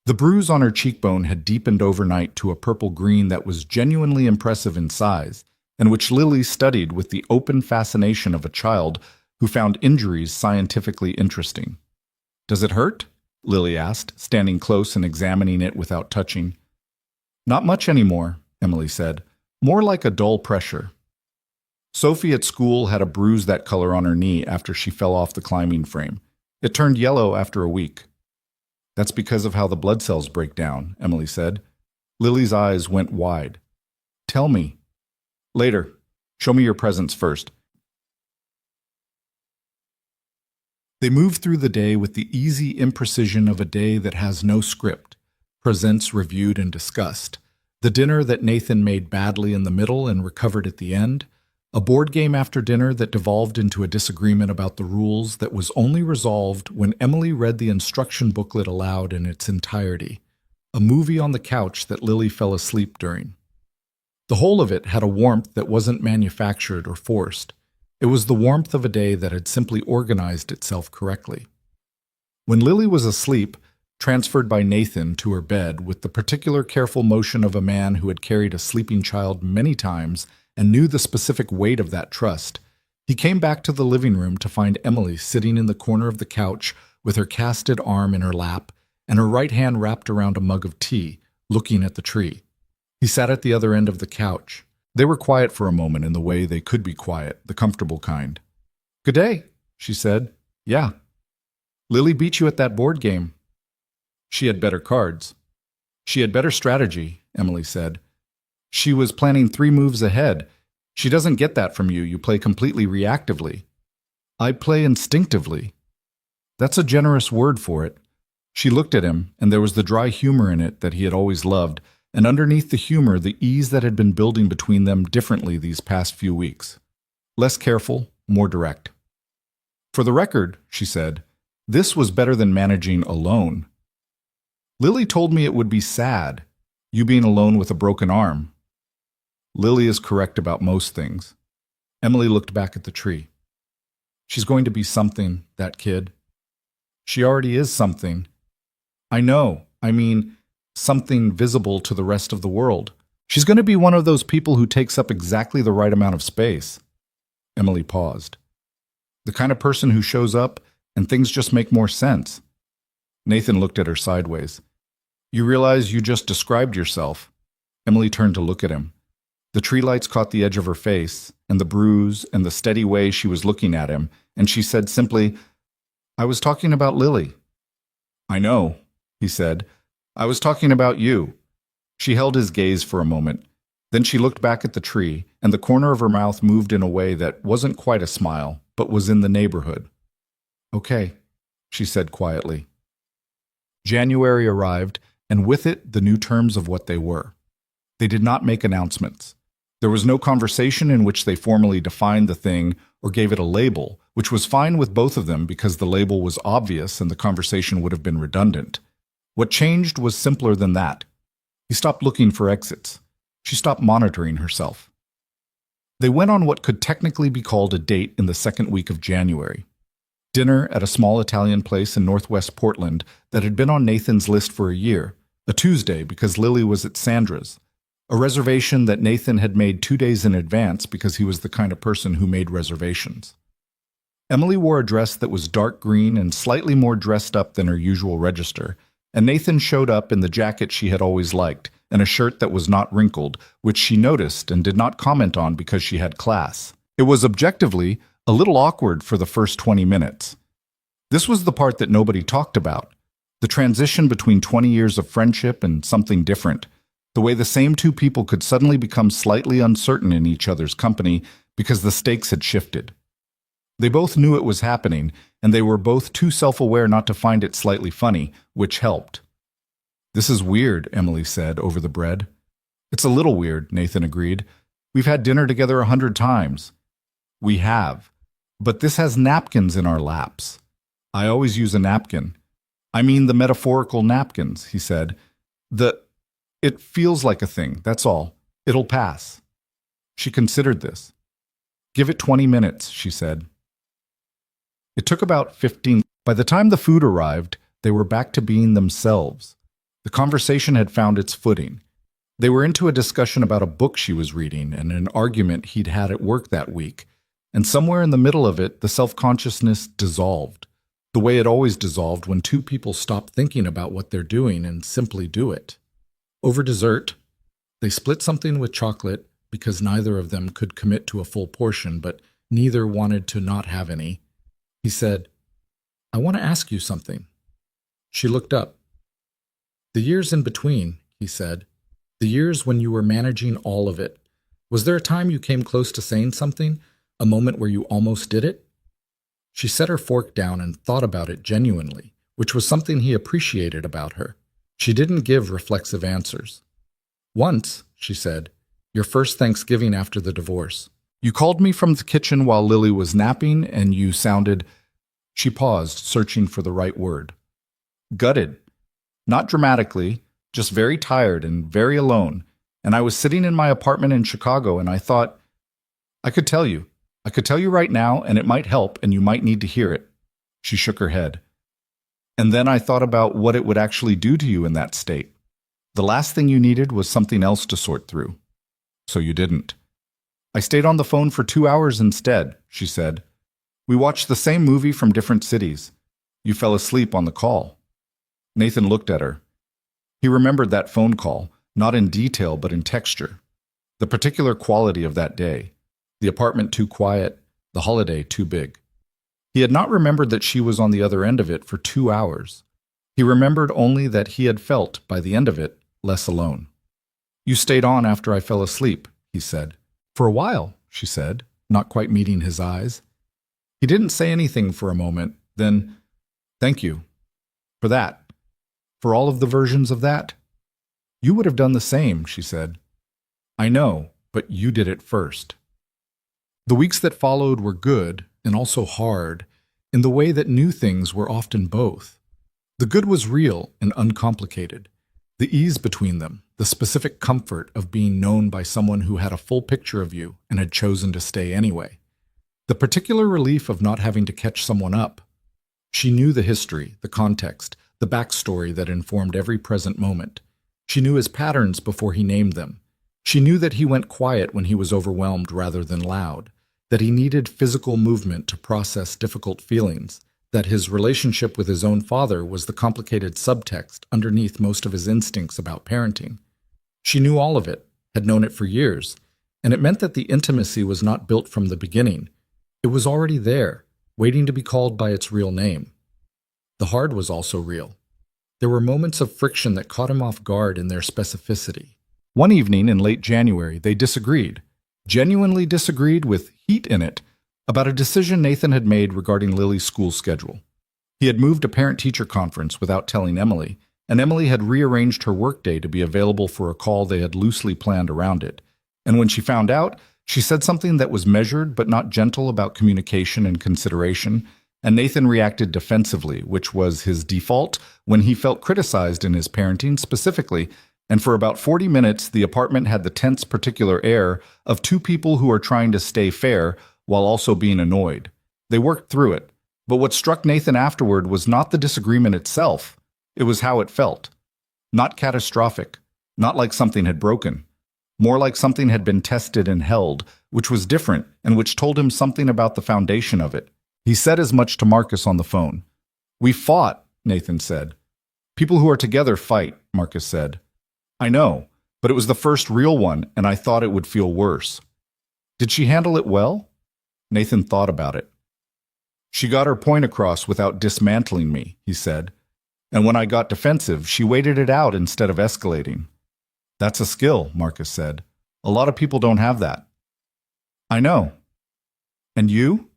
The bruise on her cheekbone had deepened overnight to a purple green that was genuinely impressive in size, and which Lily studied with the open fascination of a child who found injuries scientifically interesting. "Does it hurt?" Lily asked, standing close and examining it without touching. "Not much anymore," Emily said. "More like a dull pressure." Sophie at school had a bruise that color on her knee after she fell off the climbing frame. It turned yellow after a week. "That's because of how the blood cells break down," Emily said. Lily's eyes went wide. "Tell me." "Later. Show me your presents first." They moved through the day with the easy imprecision of a day that has no script. Presents reviewed and discussed. The dinner that Nathan made badly in the middle and recovered at the end. A board game after dinner that devolved into a disagreement about the rules that was only resolved when Emily read the instruction booklet aloud in its entirety. A movie on the couch that Lily fell asleep during. The whole of it had a warmth that wasn't manufactured or forced. It was the warmth of a day that had simply organized itself correctly. When Lily was asleep, transferred by Nathan to her bed with the particular careful motion of a man who had carried a sleeping child many times and knew the specific weight of that trust, he came back to the living room to find Emily sitting in the corner of the couch with her casted arm in her lap and her right hand wrapped around a mug of tea, looking at the tree. He sat at the other end of the couch. They were quiet for a moment in the way they could be quiet, the comfortable kind. "Good day," she said. "Yeah." "Lily beat you at that board game." "She had better cards." "She had better strategy," Emily said. "She was planning 3 moves ahead. She doesn't get that from you. You play completely reactively." "I play instinctively." "That's a generous word for it." She looked at him, and there was the dry humor in it that he had always loved, and underneath the humor, the ease that had been building between them differently these past few weeks. Less careful, more direct. "For the record," she said, "this was better than managing alone. Lily told me it would be sad, you being alone with a broken arm." Lily is correct about most things. Emily looked back at the tree. "She's going to be something, that kid." "She already is something." "I know. I mean, something visible to the rest of the world. She's going to be one of those people who takes up exactly the right amount of space." Emily paused. "The kind of person who shows up and things just make more sense." Nathan looked at her sideways. "You realize you just described yourself." Emily turned to look at him. The tree lights caught the edge of her face, and the bruise, and the steady way she was looking at him, and she said simply, "I was talking about Lily." "I know," he said. "I was talking about you." She held his gaze for a moment. Then she looked back at the tree, and the corner of her mouth moved in a way that wasn't quite a smile, but was in the neighborhood. "Okay," she said quietly. January arrived, and with it the new terms of what they were. They did not make announcements. There was no conversation in which they formally defined the thing or gave it a label, which was fine with both of them because the label was obvious and the conversation would have been redundant. What changed was simpler than that. He stopped looking for exits. She stopped monitoring herself. They went on what could technically be called a date in the second week of January. Dinner at a small Italian place in northwest Portland that had been on Nathan's list for a year, a Tuesday because Lily was at Sandra's, a reservation that Nathan had made 2 days in advance because he was the kind of person who made reservations. Emily wore a dress that was dark green and slightly more dressed up than her usual register, and Nathan showed up in the jacket she had always liked, and a shirt that was not wrinkled, which she noticed and did not comment on because she had class. It was objectively a little awkward for the first 20 minutes. This was the part that nobody talked about. The transition between 20 years of friendship and something different. The way the same two people could suddenly become slightly uncertain in each other's company because the stakes had shifted. They both knew it was happening, and they were both too self-aware not to find it slightly funny, which helped. "This is weird," Emily said over the bread. "It's a little weird," Nathan agreed. "We've had dinner together 100 times. "We have. But this has napkins in our laps." "I always use a napkin." "I mean the metaphorical napkins," he said. It feels like a thing, that's all. It'll pass." She considered this. "Give it 20 minutes," she said. It took about 15. By the time the food arrived, they were back to being themselves. The conversation had found its footing. They were into a discussion about a book she was reading and an argument he'd had at work that week. And somewhere in the middle of it, the self-consciousness dissolved, the way it always dissolved when two people stop thinking about what they're doing and simply do it. Over dessert, they split something with chocolate because neither of them could commit to a full portion, but neither wanted to not have any. He said, "I want to ask you something." She looked up. "The years in between," he said, "the years when you were managing all of it, was there a time you came close to saying something? A moment where you almost did it?" She set her fork down and thought about it genuinely, which was something he appreciated about her. She didn't give reflexive answers. "Once," she said, "your first Thanksgiving after the divorce. You called me from the kitchen while Lily was napping, and you sounded—" She paused, searching for the right word. "Gutted. Not dramatically, just very tired and very alone. And I was sitting in my apartment in Chicago, and I thought, I could tell you. I could tell you right now, and it might help, and you might need to hear it." She shook her head. "And then I thought about what it would actually do to you in that state. The last thing you needed was something else to sort through. So you didn't. I stayed on the phone for 2 hours instead," she said. "We watched the same movie from different cities. You fell asleep on the call." Nathan looked at her. He remembered that phone call, not in detail but in texture. The particular quality of that day. The apartment too quiet, the holiday too big. He had not remembered that she was on the other end of it for 2 hours. He remembered only that he had felt, by the end of it, less alone. "You stayed on after I fell asleep," he said. "For a while," she said, not quite meeting his eyes. He didn't say anything for a moment, then, "Thank you. For that. For all of the versions of that." "You would have done the same," she said. "I know, but you did it first." The weeks that followed were good and also hard, in the way that new things were often both. The good was real and uncomplicated. The ease between them, the specific comfort of being known by someone who had a full picture of you and had chosen to stay anyway. The particular relief of not having to catch someone up. She knew the history, the context, the backstory that informed every present moment. She knew his patterns before he named them. She knew that he went quiet when he was overwhelmed rather than loud, that he needed physical movement to process difficult feelings, that his relationship with his own father was the complicated subtext underneath most of his instincts about parenting. She knew all of it, had known it for years, and it meant that the intimacy was not built from the beginning. It was already there, waiting to be called by its real name. The hard was also real. There were moments of friction that caught him off guard in their specificity. One evening in late January, they disagreed, genuinely disagreed with heat in it, about a decision Nathan had made regarding Lily's school schedule. He had moved a parent-teacher conference without telling Emily, and Emily had rearranged her workday to be available for a call they had loosely planned around it. And when she found out, she said something that was measured but not gentle about communication and consideration, and Nathan reacted defensively, which was his default when he felt criticized in his parenting specifically, and for about 40 minutes the apartment had the tense particular air of two people who are trying to stay fair while also being annoyed. They worked through it, but what struck Nathan afterward was not the disagreement itself, it was how it felt. Not catastrophic, not like something had broken. More like something had been tested and held, which was different and which told him something about the foundation of it. He said as much to Marcus on the phone. "We fought," Nathan said. "People who are together fight," Marcus said. "I know, but it was the first real one, and I thought it would feel worse." "Did she handle it well?" Nathan thought about it. She got her point across without dismantling me, he said. And when I got defensive, she waited it out instead of escalating. That's a skill, Marcus said. A lot of people don't have that. I know. And you?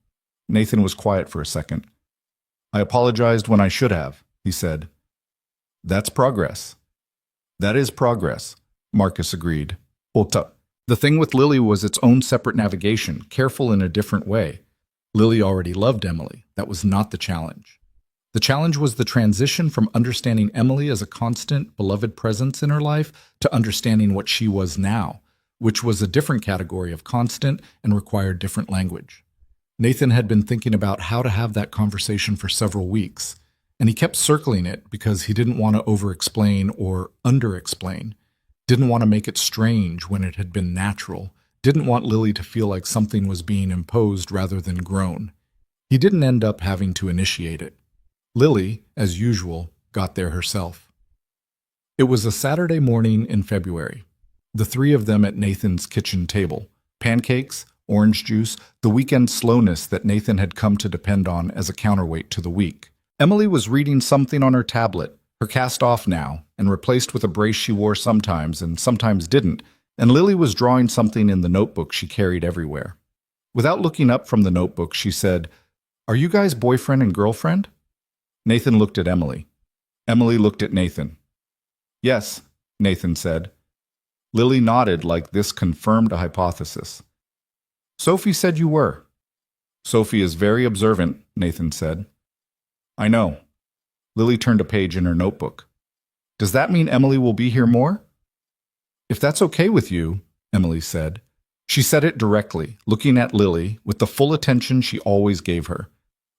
Nathan was quiet for a second. I apologized when I should have, he said. That's progress. That is progress, Marcus agreed. The thing with Lily was its own separate navigation, careful in a different way. Lily already loved Emily. That was not the challenge. The challenge was the transition from understanding Emily as a constant, beloved presence in her life to understanding what she was now, which was a different category of constant and required different language. Nathan had been thinking about how to have that conversation for several weeks, and he kept circling it because he didn't want to over-explain or under-explain, didn't want to make it strange when it had been natural, didn't want Lily to feel like something was being imposed rather than grown. He didn't end up having to initiate it. Lily, as usual, got there herself. It was a Saturday morning in February. The three of them at Nathan's kitchen table. Pancakes, orange juice, the weekend slowness that Nathan had come to depend on as a counterweight to the week. Emily was reading something on her tablet, her cast off now, and replaced with a brace she wore sometimes and sometimes didn't, and Lily was drawing something in the notebook she carried everywhere. Without looking up from the notebook, she said, "Are you guys boyfriend and girlfriend?" Nathan looked at Emily. Emily looked at Nathan. "Yes," Nathan said. Lily nodded like this confirmed a hypothesis. "Sophie said you were." "Sophie is very observant," Nathan said. "I know." Lily turned a page in her notebook. "Does that mean Emily will be here more?" "If that's okay with you," Emily said. She said it directly, looking at Lily with the full attention she always gave her.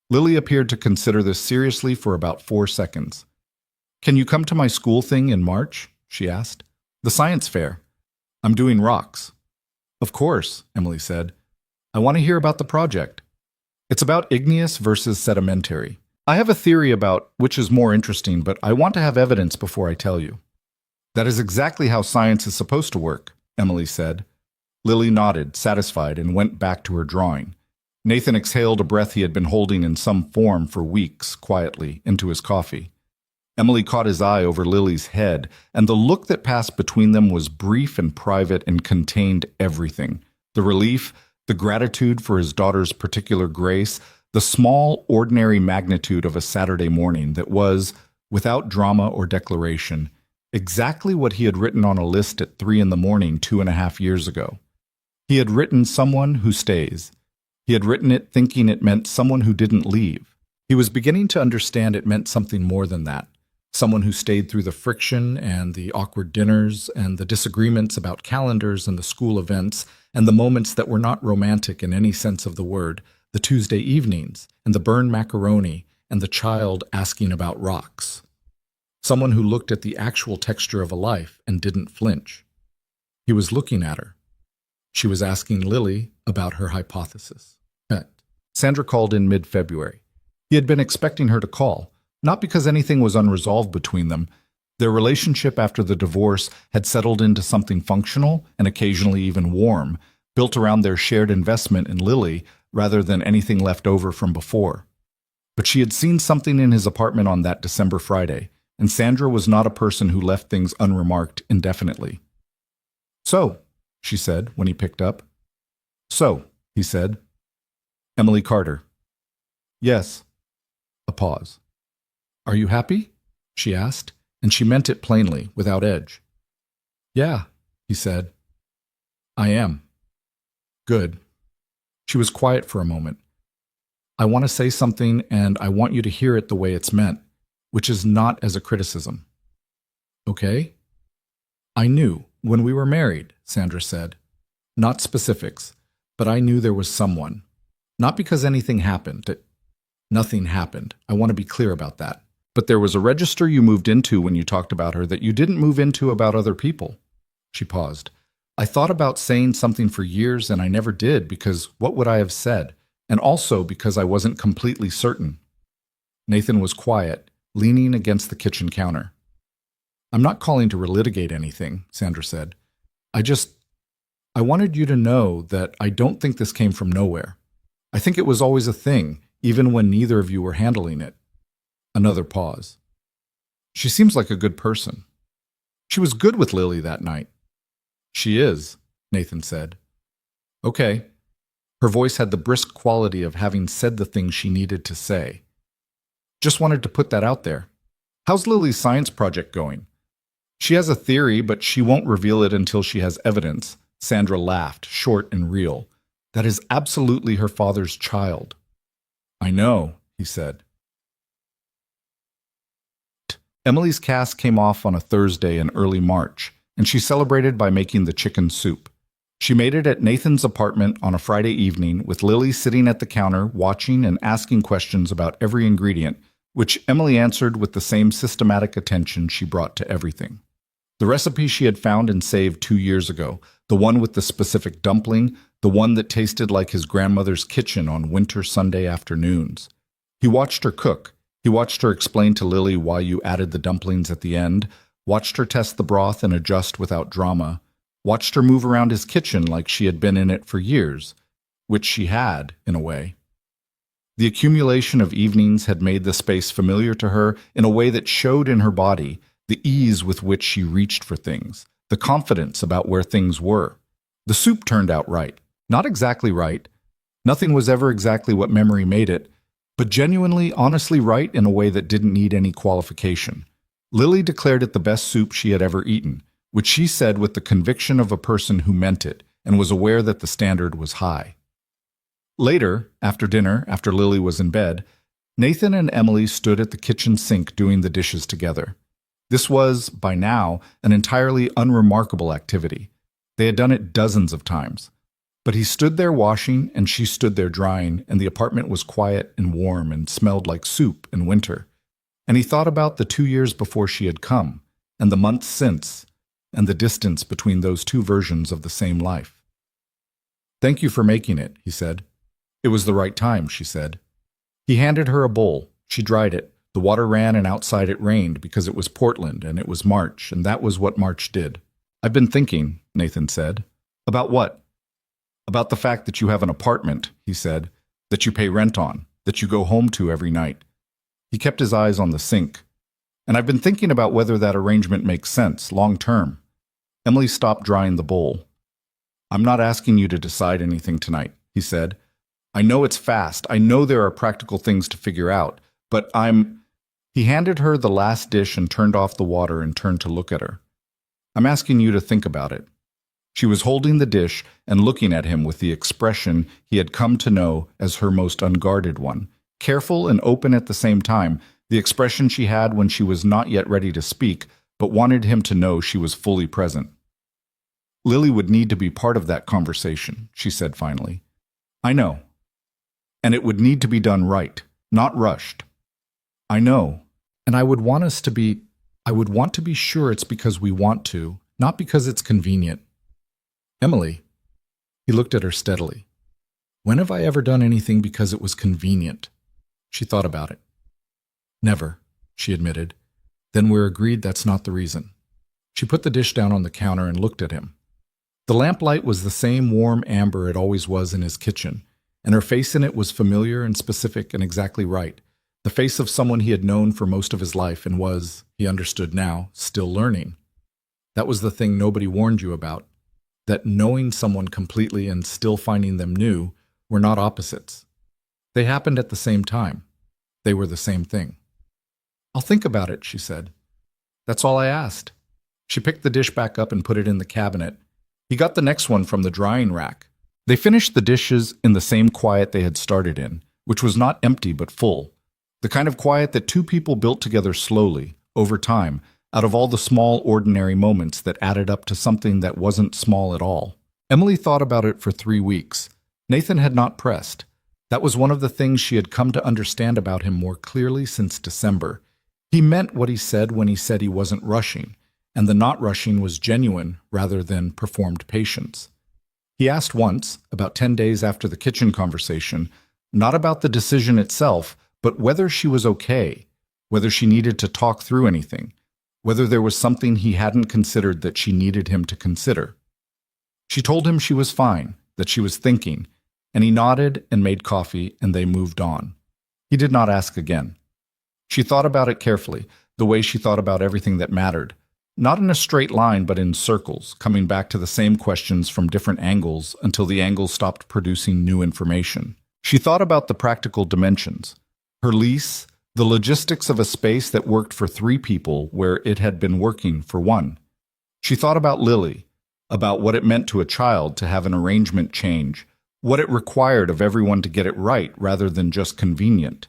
Lily appeared to consider this seriously for about 4 seconds. "Can you come to my school thing in March?" she asked. "The science fair. I'm doing rocks." "Of course," Emily said. "I want to hear about the project." "It's about igneous versus sedimentary. I have a theory about which is more interesting, but I want to have evidence before I tell you." "That is exactly how science is supposed to work," Emily said. Lily nodded, satisfied, and went back to her drawing. Nathan exhaled a breath he had been holding in some form for weeks, quietly, into his coffee. Emily caught his eye over Lily's head, and the look that passed between them was brief and private and contained everything. The relief, the gratitude for his daughter's particular grace, the small, ordinary magnitude of a Saturday morning that was, without drama or declaration, exactly what he had written on a list at 3 a.m. 2.5 years ago. He had written someone who stays. He had written it thinking it meant someone who didn't leave. He was beginning to understand it meant something more than that. Someone who stayed through the friction and the awkward dinners and the disagreements about calendars and the school events and the moments that were not romantic in any sense of the word, the Tuesday evenings and the burned macaroni and the child asking about rocks. Someone who looked at the actual texture of a life and didn't flinch. He was looking at her. She was asking Lily about her hypothesis. Sandra called in mid-February. He had been expecting her to call, not because anything was unresolved between them. Their relationship after the divorce had settled into something functional and occasionally even warm, built around their shared investment in Lily rather than anything left over from before. But she had seen something in his apartment on that December Friday, and Sandra was not a person who left things unremarked indefinitely. "So," she said when he picked up. "So," he said. "Emily Carter." "Yes." A pause. "Are you happy?" she asked, and she meant it plainly, without edge. "Yeah," he said. "I am." "Good." She was quiet for a moment. "I want to say something, and I want you to hear it the way it's meant, which is not as a criticism." "Okay?" "I knew when we were married," Sandra said. "Not specifics, but I knew there was someone. Not because anything happened. Nothing happened. I want to be clear about that. But there was a register you moved into when you talked about her that you didn't move into about other people." She paused. "I thought about saying something for years and I never did because what would I have said? And also because I wasn't completely certain." Nathan was quiet, leaning against the kitchen counter. "I'm not calling to relitigate anything," Sandra said. I wanted you to know that I don't think this came from nowhere. I think it was always a thing, even when neither of you were handling it. Another pause. She seems like a good person. She was good with Lily that night. She is, Nathan said. Okay. Her voice had the brisk quality of having said the thing she needed to say. Just wanted to put that out there. How's Lily's science project going? She has a theory, but she won't reveal it until she has evidence. Sandra laughed, short and real. That is absolutely her father's child. I know, he said. Emily's cast came off on a Thursday in early March, and she celebrated by making the chicken soup. She made it at Nathan's apartment on a Friday evening with Lily sitting at the counter watching and asking questions about every ingredient, which Emily answered with the same systematic attention she brought to everything. The recipe she had found and saved 2 years ago, the one with the specific dumpling, the one that tasted like his grandmother's kitchen on winter Sunday afternoons. He watched her cook. He watched her explain to Lily why you added the dumplings at the end, watched her test the broth and adjust without drama, watched her move around his kitchen like she had been in it for years, which she had, in a way. The accumulation of evenings had made the space familiar to her in a way that showed in her body the ease with which she reached for things, the confidence about where things were. The soup turned out right. Not exactly right. Nothing was ever exactly what memory made it, but genuinely, honestly right in a way that didn't need any qualification. Lily declared it the best soup she had ever eaten, which she said with the conviction of a person who meant it and was aware that the standard was high. Later, after dinner, after Lily was in bed, Nathan and Emily stood at the kitchen sink doing the dishes together. This was, by now, an entirely unremarkable activity. They had done it dozens of times. But he stood there washing and she stood there drying, and the apartment was quiet and warm and smelled like soup in winter. And he thought about the 2 years before she had come, and the months since, and the distance between those two versions of the same life. Thank you for making it, he said. It was the right time, she said. He handed her a bowl. She dried it. The water ran and outside it rained because it was Portland and it was March, and that was what March did. I've been thinking, Nathan said. About what? About the fact that you have an apartment, he said, that you pay rent on, that you go home to every night. He kept his eyes on the sink. And I've been thinking about whether that arrangement makes sense, long term. Emily stopped drying the bowl. I'm not asking you to decide anything tonight, he said. I know it's fast. I know there are practical things to figure out, but He handed her the last dish and turned off the water and turned to look at her. I'm asking you to think about it. She was holding the dish and looking at him with the expression he had come to know as her most unguarded one, careful and open at the same time, the expression she had when she was not yet ready to speak, but wanted him to know she was fully present. Lily would need to be part of that conversation, she said finally. I know. And it would need to be done right, not rushed. I know. And I would want to be sure it's because we want to, not because it's convenient. Emily, he looked at her steadily. When have I ever done anything because it was convenient? She thought about it. Never, she admitted. Then we're agreed that's not the reason. She put the dish down on the counter and looked at him. The lamplight was the same warm amber it always was in his kitchen, and her face in it was familiar and specific and exactly right. The face of someone he had known for most of his life and was, he understood now, still learning. That was the thing nobody warned you about, that knowing someone completely and still finding them new were not opposites. They happened at the same time. They were the same thing. I'll think about it, she said. That's all I asked. She picked the dish back up and put it in the cabinet. He got the next one from the drying rack. They finished the dishes in the same quiet they had started in, which was not empty but full. The kind of quiet that two people built together slowly, over time, out of all the small, ordinary moments that added up to something that wasn't small at all. Emily thought about it for 3 weeks. Nathan had not pressed. That was one of the things she had come to understand about him more clearly since December. He meant what he said when he said he wasn't rushing, and the not rushing was genuine rather than performed patience. He asked once, about 10 days after the kitchen conversation, not about the decision itself, but whether she was okay, whether she needed to talk through anything, whether there was something he hadn't considered that she needed him to consider. She told him she was fine, that she was thinking, and he nodded and made coffee, and they moved on. He did not ask again. She thought about it carefully, the way she thought about everything that mattered. Not in a straight line, but in circles, coming back to the same questions from different angles until the angles stopped producing new information. She thought about the practical dimensions. Her lease, the logistics of a space that worked for 3 people where it had been working for 1. She thought about Lily, about what it meant to a child to have an arrangement change, what it required of everyone to get it right rather than just convenient.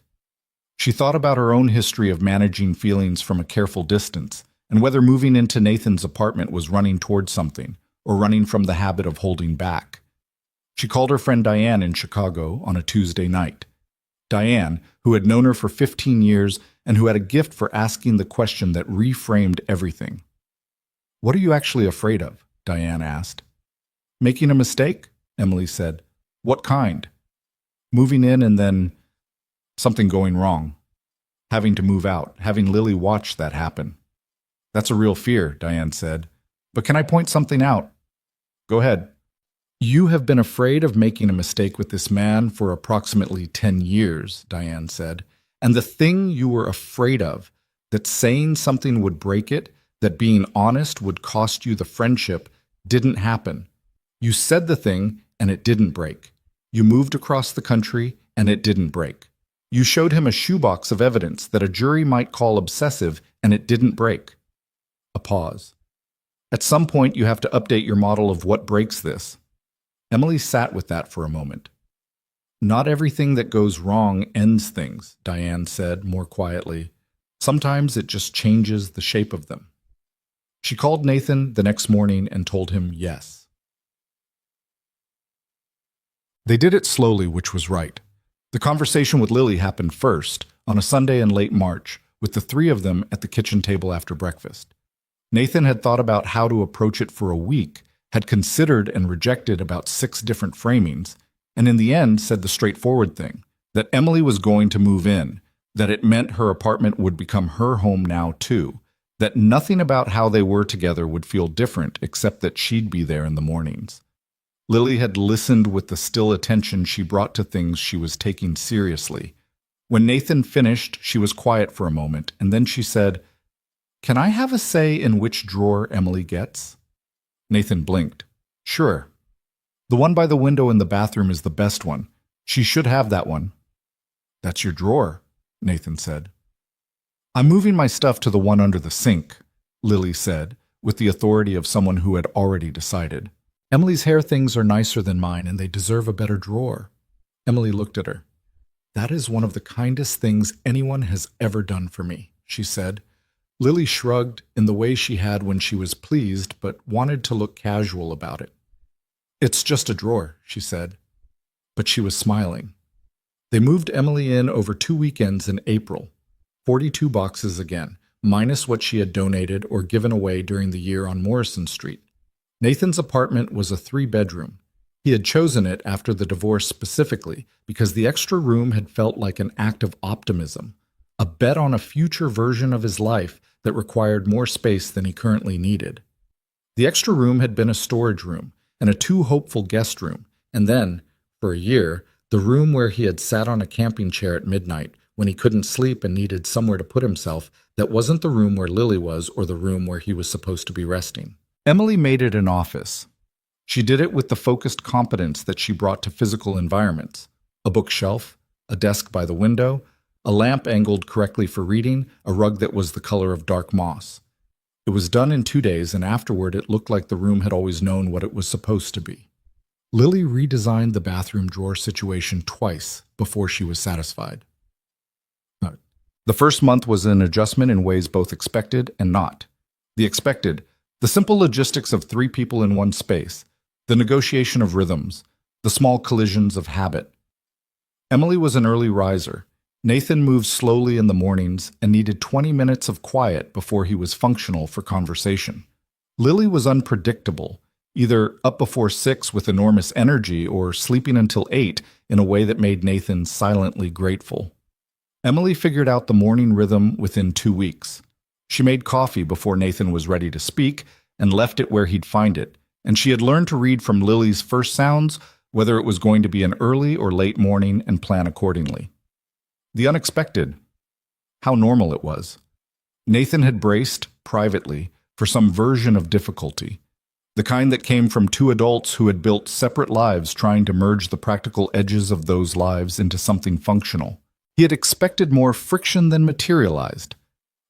She thought about her own history of managing feelings from a careful distance, and whether moving into Nathan's apartment was running towards something, or running from the habit of holding back. She called her friend Diane in Chicago on a Tuesday night. Diane, who had known her for 15 years and who had a gift for asking the question that reframed everything. "What are you actually afraid of?" Diane asked. "Making a mistake," Emily said. "What kind?" "Moving in and then something going wrong. Having to move out, having Lily watch that happen." "That's a real fear," Diane said. "But can I point something out?" "Go ahead." "You have been afraid of making a mistake with this man for approximately 10 years, Diane said. "And the thing you were afraid of, that saying something would break it, that being honest would cost you the friendship, didn't happen. You said the thing, and it didn't break. You moved across the country, and it didn't break. You showed him a shoebox of evidence that a jury might call obsessive, and it didn't break." A pause. "At some point, you have to update your model of what breaks this." Emily sat with that for a moment. "Not everything that goes wrong ends things," Diane said more quietly. "Sometimes it just changes the shape of them." She called Nathan the next morning and told him yes. They did it slowly, which was right. The conversation with Lily happened first, on a Sunday in late March, with the 3 of them at the kitchen table after breakfast. Nathan had thought about how to approach it for a week, had considered and rejected about 6 different framings, and in the end said the straightforward thing, that Emily was going to move in, that it meant her apartment would become her home now too, that nothing about how they were together would feel different except that she'd be there in the mornings. Lily had listened with the still attention she brought to things she was taking seriously. When Nathan finished, she was quiet for a moment, and then she said, "Can I have a say in which drawer Emily gets?" Nathan blinked. "Sure. The one by the window in the bathroom is the best one. She should have that one." "That's your drawer," Nathan said. "I'm moving my stuff to the one under the sink," Lily said, with the authority of someone who had already decided. "Emily's hair things are nicer than mine, and they deserve a better drawer." Emily looked at her. "That is one of the kindest things anyone has ever done for me," she said. Lily shrugged in the way she had when she was pleased, but wanted to look casual about it. "It's just a drawer," she said. But she was smiling. They moved Emily in over 2 weekends in April. 42 boxes again, minus what she had donated or given away during the year on Morrison Street. Nathan's apartment was a 3-bedroom. He had chosen it after the divorce specifically because the extra room had felt like an act of optimism, a bet on a future version of his life that required more space than he currently needed. The extra room had been a storage room and a too-hopeful guest room, and then, for a year, the room where he had sat on a camping chair at midnight when he couldn't sleep and needed somewhere to put himself that wasn't the room where Lily was or the room where he was supposed to be resting. Emily made it an office. She did it with the focused competence that she brought to physical environments. A bookshelf, a desk by the window, a lamp angled correctly for reading, a rug that was the color of dark moss. It was done in 2 days, and afterward it looked like the room had always known what it was supposed to be. Lily redesigned the bathroom drawer situation twice before she was satisfied. The first month was an adjustment in ways both expected and not. The expected, the simple logistics of 3 people in one space, the negotiation of rhythms, the small collisions of habit. Emily was an early riser. Nathan moved slowly in the mornings and needed 20 minutes of quiet before he was functional for conversation. Lily was unpredictable, either up before 6 with enormous energy or sleeping until 8 in a way that made Nathan silently grateful. Emily figured out the morning rhythm within 2 weeks. She made coffee before Nathan was ready to speak and left it where he'd find it, and she had learned to read from Lily's first sounds whether it was going to be an early or late morning, and plan accordingly. The unexpected. How normal it was. Nathan had braced, privately, for some version of difficulty, the kind that came from two adults who had built separate lives trying to merge the practical edges of those lives into something functional. He had expected more friction than materialized.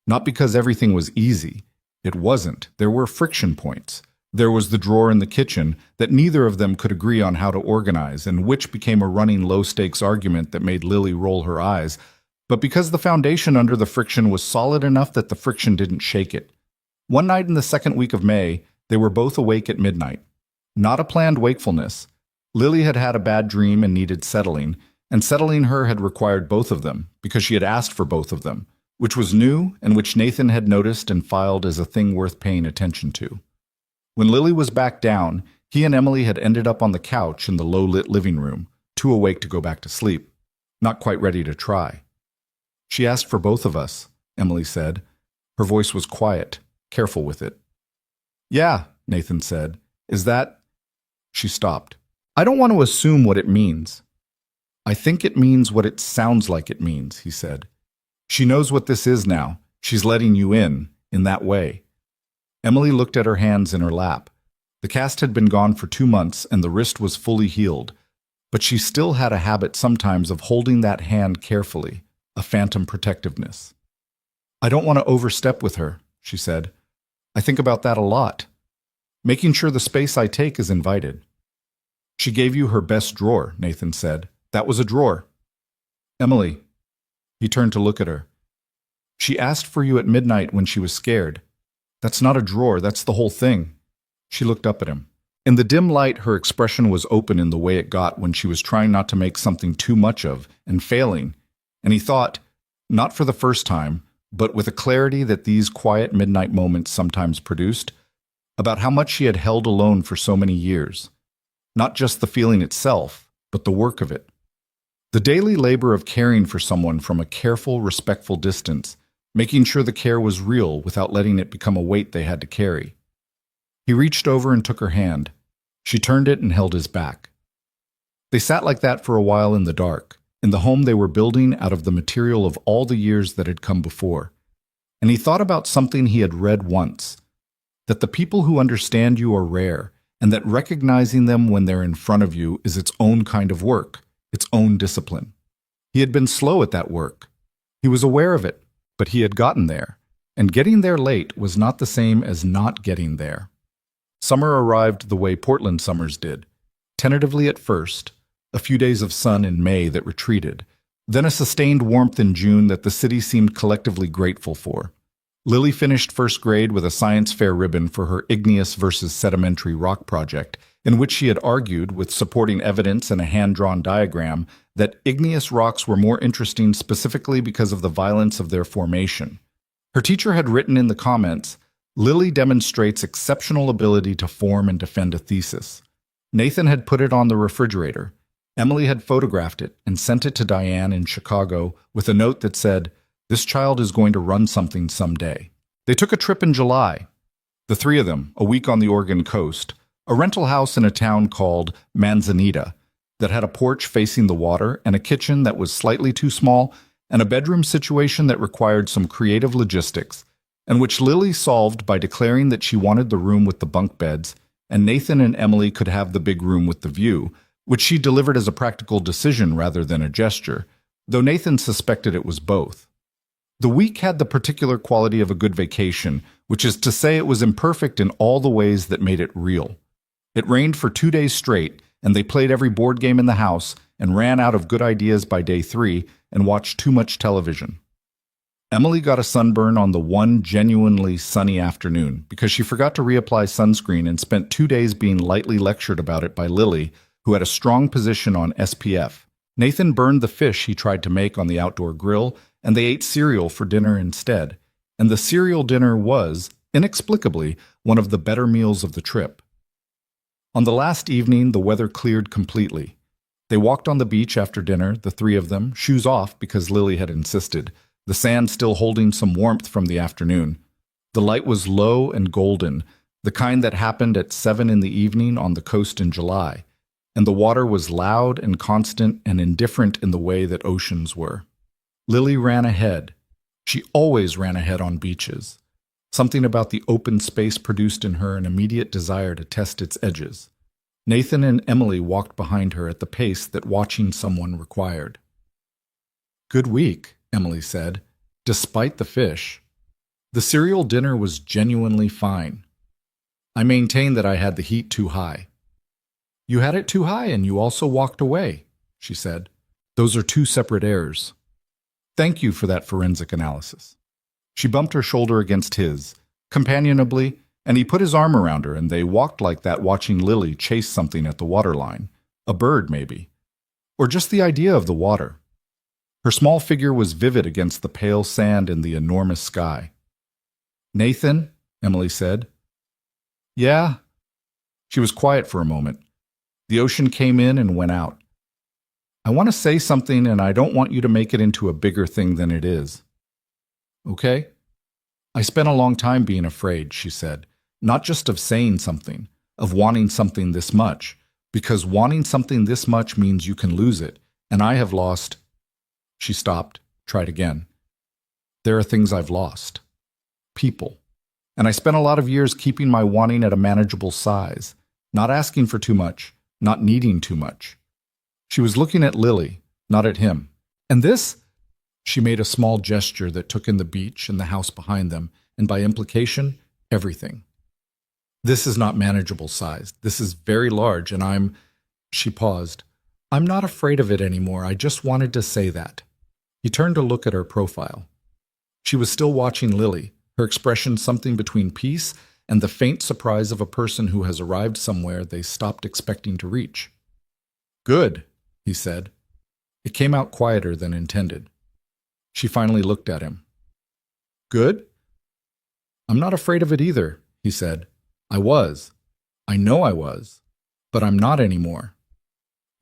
Not because everything was easy. It wasn't. There were friction points. There was the drawer in the kitchen that neither of them could agree on how to organize, and which became a running low-stakes argument that made Lily roll her eyes, but because the foundation under the friction was solid enough that the friction didn't shake it. One night in the second week of May, they were both awake at midnight. Not a planned wakefulness. Lily had had a bad dream and needed settling, and settling her had required both of them, because she had asked for both of them, which was new and which Nathan had noticed and filed as a thing worth paying attention to. When Lily was back down, he and Emily had ended up on the couch in the low-lit living room, too awake to go back to sleep, not quite ready to try. "She asked for both of us," Emily said. Her voice was quiet, careful with it. "Yeah," Nathan said. "Is that—" She stopped. "I don't want to assume what it means." "I think it means what it sounds like it means," he said. "She knows what this is now. She's letting you in that way." Emily looked at her hands in her lap. The cast had been gone for 2 months and the wrist was fully healed, but she still had a habit sometimes of holding that hand carefully, a phantom protectiveness. "I don't want to overstep with her," she said. "I think about that a lot. Making sure the space I take is invited." "She gave you her best drawer," Nathan said. "That was a drawer." "Emily." He turned to look at her. "She asked for you at midnight when she was scared. That's not a drawer, that's the whole thing." She looked up at him. In the dim light, her expression was open in the way it got when she was trying not to make something too much of, and failing, and he thought, not for the first time, but with a clarity that these quiet midnight moments sometimes produced, about how much she had held alone for so many years. Not just the feeling itself, but the work of it. The daily labor of caring for someone from a careful, respectful distance, making sure the care was real without letting it become a weight they had to carry. He reached over and took her hand. She turned it and held his back. They sat like that for a while in the dark, in the home they were building out of the material of all the years that had come before. And he thought about something he had read once, that the people who understand you are rare, and that recognizing them when they're in front of you is its own kind of work, its own discipline. He had been slow at that work. He was aware of it, but he had gotten there, and getting there late was not the same as not getting there. Summer arrived the way Portland summers did, tentatively at first, a few days of sun in May that retreated, then a sustained warmth in June that the city seemed collectively grateful for. Lily finished first grade with a science fair ribbon for her igneous versus sedimentary rock project, in which she had argued, with supporting evidence and a hand-drawn diagram, that igneous rocks were more interesting specifically because of the violence of their formation. Her teacher had written in the comments, "Lily demonstrates exceptional ability to form and defend a thesis." Nathan had put it on the refrigerator. Emily had photographed it and sent it to Diane in Chicago with a note that said, "This child is going to run something someday." They took a trip in July. The three of them, a week on the Oregon coast, a rental house in a town called Manzanita that had a porch facing the water and a kitchen that was slightly too small and a bedroom situation that required some creative logistics, and which Lily solved by declaring that she wanted the room with the bunk beds, and Nathan and Emily could have the big room with the view, which she delivered as a practical decision rather than a gesture, though Nathan suspected it was both. The week had the particular quality of a good vacation, which is to say it was imperfect in all the ways that made it real. It rained for 2 days straight, and they played every board game in the house and ran out of good ideas by day 3 and watched too much television. Emily got a sunburn on the one genuinely sunny afternoon because she forgot to reapply sunscreen and spent 2 days being lightly lectured about it by Lily, who had a strong position on SPF. Nathan burned the fish he tried to make on the outdoor grill, and they ate cereal for dinner instead. And the cereal dinner was, inexplicably, one of the better meals of the trip. On the last evening, the weather cleared completely. They walked on the beach after dinner, the three of them, shoes off because Lily had insisted, the sand still holding some warmth from the afternoon. The light was low and golden, the kind that happened at 7 in the evening on the coast in July. and the water was loud and constant and indifferent in the way that oceans were. Lily ran ahead. She always ran ahead on beaches. Something about the open space produced in her an immediate desire to test its edges. Nathan and Emily walked behind her at the pace that watching someone required. "Good week," Emily said, despite the fish. The cereal dinner was genuinely fine. I maintain that I had the heat too high. "You had it too high and you also walked away," she said. "Those are two separate errors. Thank you for that forensic analysis." She bumped her shoulder against his, companionably, and he put his arm around her, and they walked like that watching Lily chase something at the waterline. A bird, maybe. Or just the idea of the water. Her small figure was vivid against the pale sand and the enormous sky. "Nathan," Emily said. "Yeah?" She was quiet for a moment. The ocean came in and went out. "I want to say something, and I don't want you to make it into a bigger thing than it is." "Okay?" "I spent a long time being afraid," she said. "Not just of saying something, of wanting something this much, because wanting something this much means you can lose it, and I have lost—" She stopped, tried again. "There are things I've lost. People. And I spent a lot of years keeping my wanting at a manageable size, not asking for too much, not needing too much." She was looking at Lily, not at him. "And this—" She made a small gesture that took in the beach and the house behind them, and by implication, everything. "This is not manageable sized. This is very large, and I'm—" She paused. "I'm not afraid of it anymore. I just wanted to say that." He turned to look at her profile. She was still watching Lily, her expression something between peace and the faint surprise of a person who has arrived somewhere they stopped expecting to reach. "Good," he said. It came out quieter than intended. She finally looked at him. "Good?" "I'm not afraid of it either," he said. "I was. I know I was. But I'm not anymore."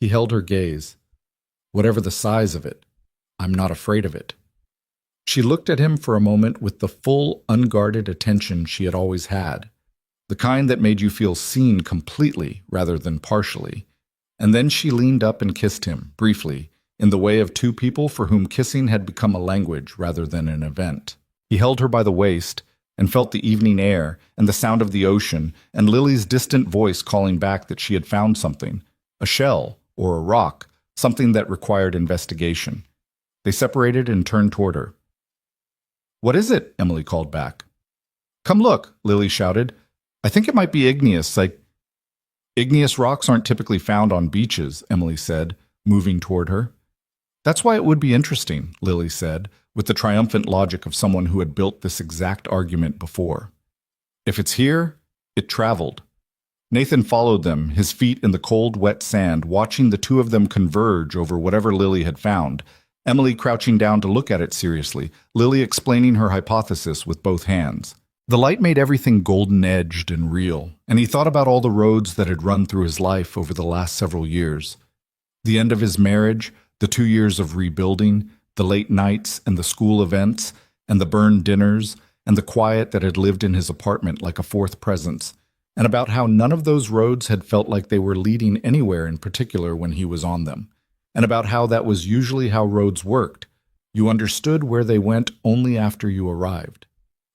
He held her gaze. "Whatever the size of it, I'm not afraid of it." She looked at him for a moment with the full, unguarded attention she had always had, the kind that made you feel seen completely rather than partially, and then she leaned up and kissed him, briefly, in the way of two people for whom kissing had become a language rather than an event. He held her by the waist and felt the evening air and the sound of the ocean and Lily's distant voice calling back that she had found something, a shell or a rock, something that required investigation. They separated and turned toward her. "What is it?" Emily called back. "Come look," Lily shouted. "I think it might be igneous, like—" "Igneous rocks aren't typically found on beaches," Emily said, moving toward her. "That's why it would be interesting," Lily said, with the triumphant logic of someone who had built this exact argument before. "If it's here, it traveled." Nathan followed them, his feet in the cold, wet sand, watching the two of them converge over whatever Lily had found, Emily crouching down to look at it seriously, Lily explaining her hypothesis with both hands. The light made everything golden-edged and real, and he thought about all the roads that had run through his life over the last several years. The end of his marriage, the 2 years of rebuilding, the late nights and the school events, and the burned dinners, and the quiet that had lived in his apartment like a fourth presence, and about how none of those roads had felt like they were leading anywhere in particular when he was on them, and about how that was usually how roads worked. You understood where they went only after you arrived.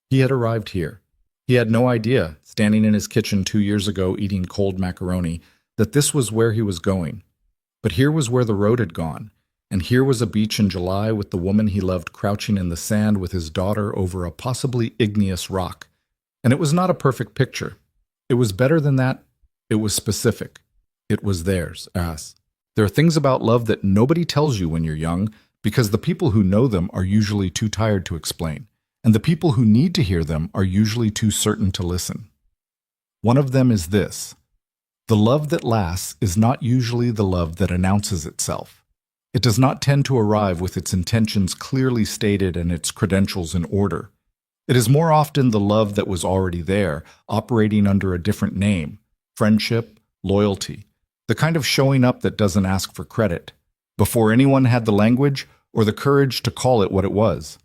He had arrived here. He had no idea, standing in his kitchen 2 years ago eating cold macaroni, that this was where he was going. But here was where the road had gone, and here was a beach in July with the woman he loved crouching in the sand with his daughter over a possibly igneous rock. And it was not a perfect picture. It was better than that. It was specific. It was theirs, as. There are things about love that nobody tells you when you're young, because the people who know them are usually too tired to explain, and the people who need to hear them are usually too certain to listen. One of them is this. The love that lasts is not usually the love that announces itself. It does not tend to arrive with its intentions clearly stated and its credentials in order. It is more often the love that was already there, operating under a different name, friendship, loyalty, the kind of showing up that doesn't ask for credit, before anyone had the language or the courage to call it what it was.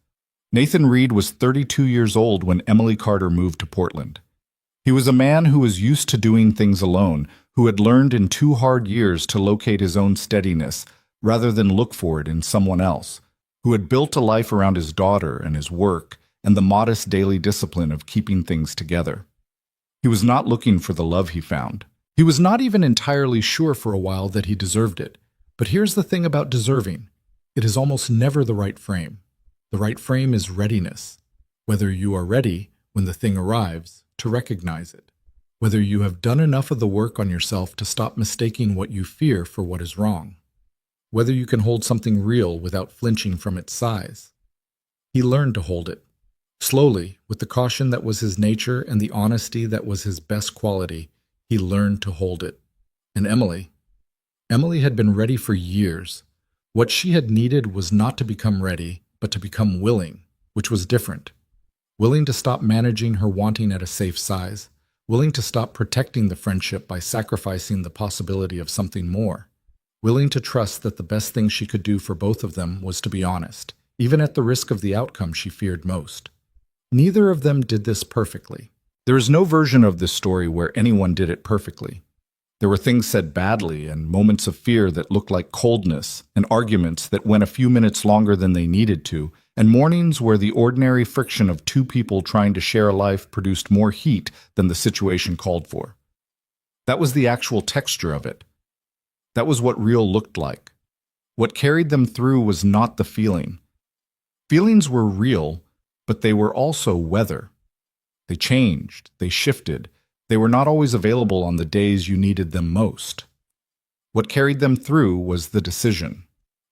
Nathan Reed was 32 years old when Emily Carter moved to Portland. He was a man who was used to doing things alone, who had learned in 2 hard years to locate his own steadiness rather than look for it in someone else, who had built a life around his daughter and his work and the modest daily discipline of keeping things together. He was not looking for the love he found. He was not even entirely sure for a while that he deserved it. But here's the thing about deserving. It is almost never the right frame. The right frame is readiness. Whether you are ready, when the thing arrives, to recognize it. Whether you have done enough of the work on yourself to stop mistaking what you fear for what is wrong. Whether you can hold something real without flinching from its size. He learned to hold it. Slowly, with the caution that was his nature and the honesty that was his best quality, he learned to hold it. And Emily had been ready for years. What she had needed was not to become ready, but to become willing, which was different. Willing to stop managing her wanting at a safe size, willing to stop protecting the friendship by sacrificing the possibility of something more, willing to trust that the best thing she could do for both of them was to be honest, even at the risk of the outcome she feared most. Neither of them did this perfectly. There is no version of this story where anyone did it perfectly. There were things said badly and moments of fear that looked like coldness and arguments that went a few minutes longer than they needed to, and mornings where the ordinary friction of two people trying to share a life produced more heat than the situation called for. That was the actual texture of it. That was what real looked like. What carried them through was not the feeling. Feelings were real, but they were also weather. They changed, they shifted, they were not always available on the days you needed them most. What carried them through was the decision.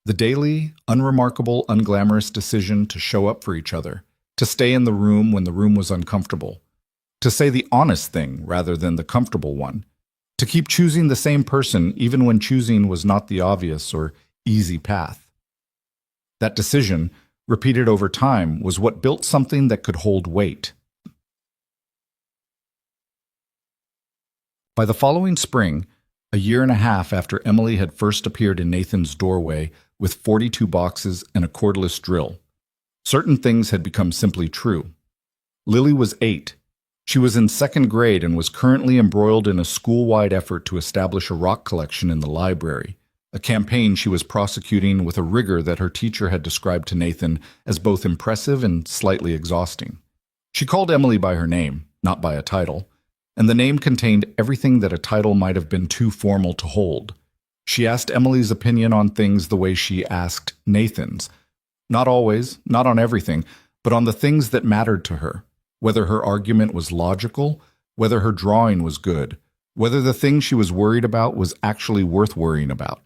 The daily, unremarkable, unglamorous decision to show up for each other, to stay in the room when the room was uncomfortable, to say the honest thing rather than the comfortable one, to keep choosing the same person even when choosing was not the obvious or easy path. That decision, repeated over time, was what built something that could hold weight. By the following spring, a year and a half after Emily had first appeared in Nathan's doorway with 42 boxes and a cordless drill, certain things had become simply true. Lily was 8. She was in 2nd grade and was currently embroiled in a school-wide effort to establish a rock collection in the library, a campaign she was prosecuting with a rigor that her teacher had described to Nathan as both impressive and slightly exhausting. She called Emily by her name, not by a title, and the name contained everything that a title might have been too formal to hold. She asked Emily's opinion on things the way she asked Nathan's. Not always, not on everything, but on the things that mattered to her, whether her argument was logical, whether her drawing was good, whether the thing she was worried about was actually worth worrying about.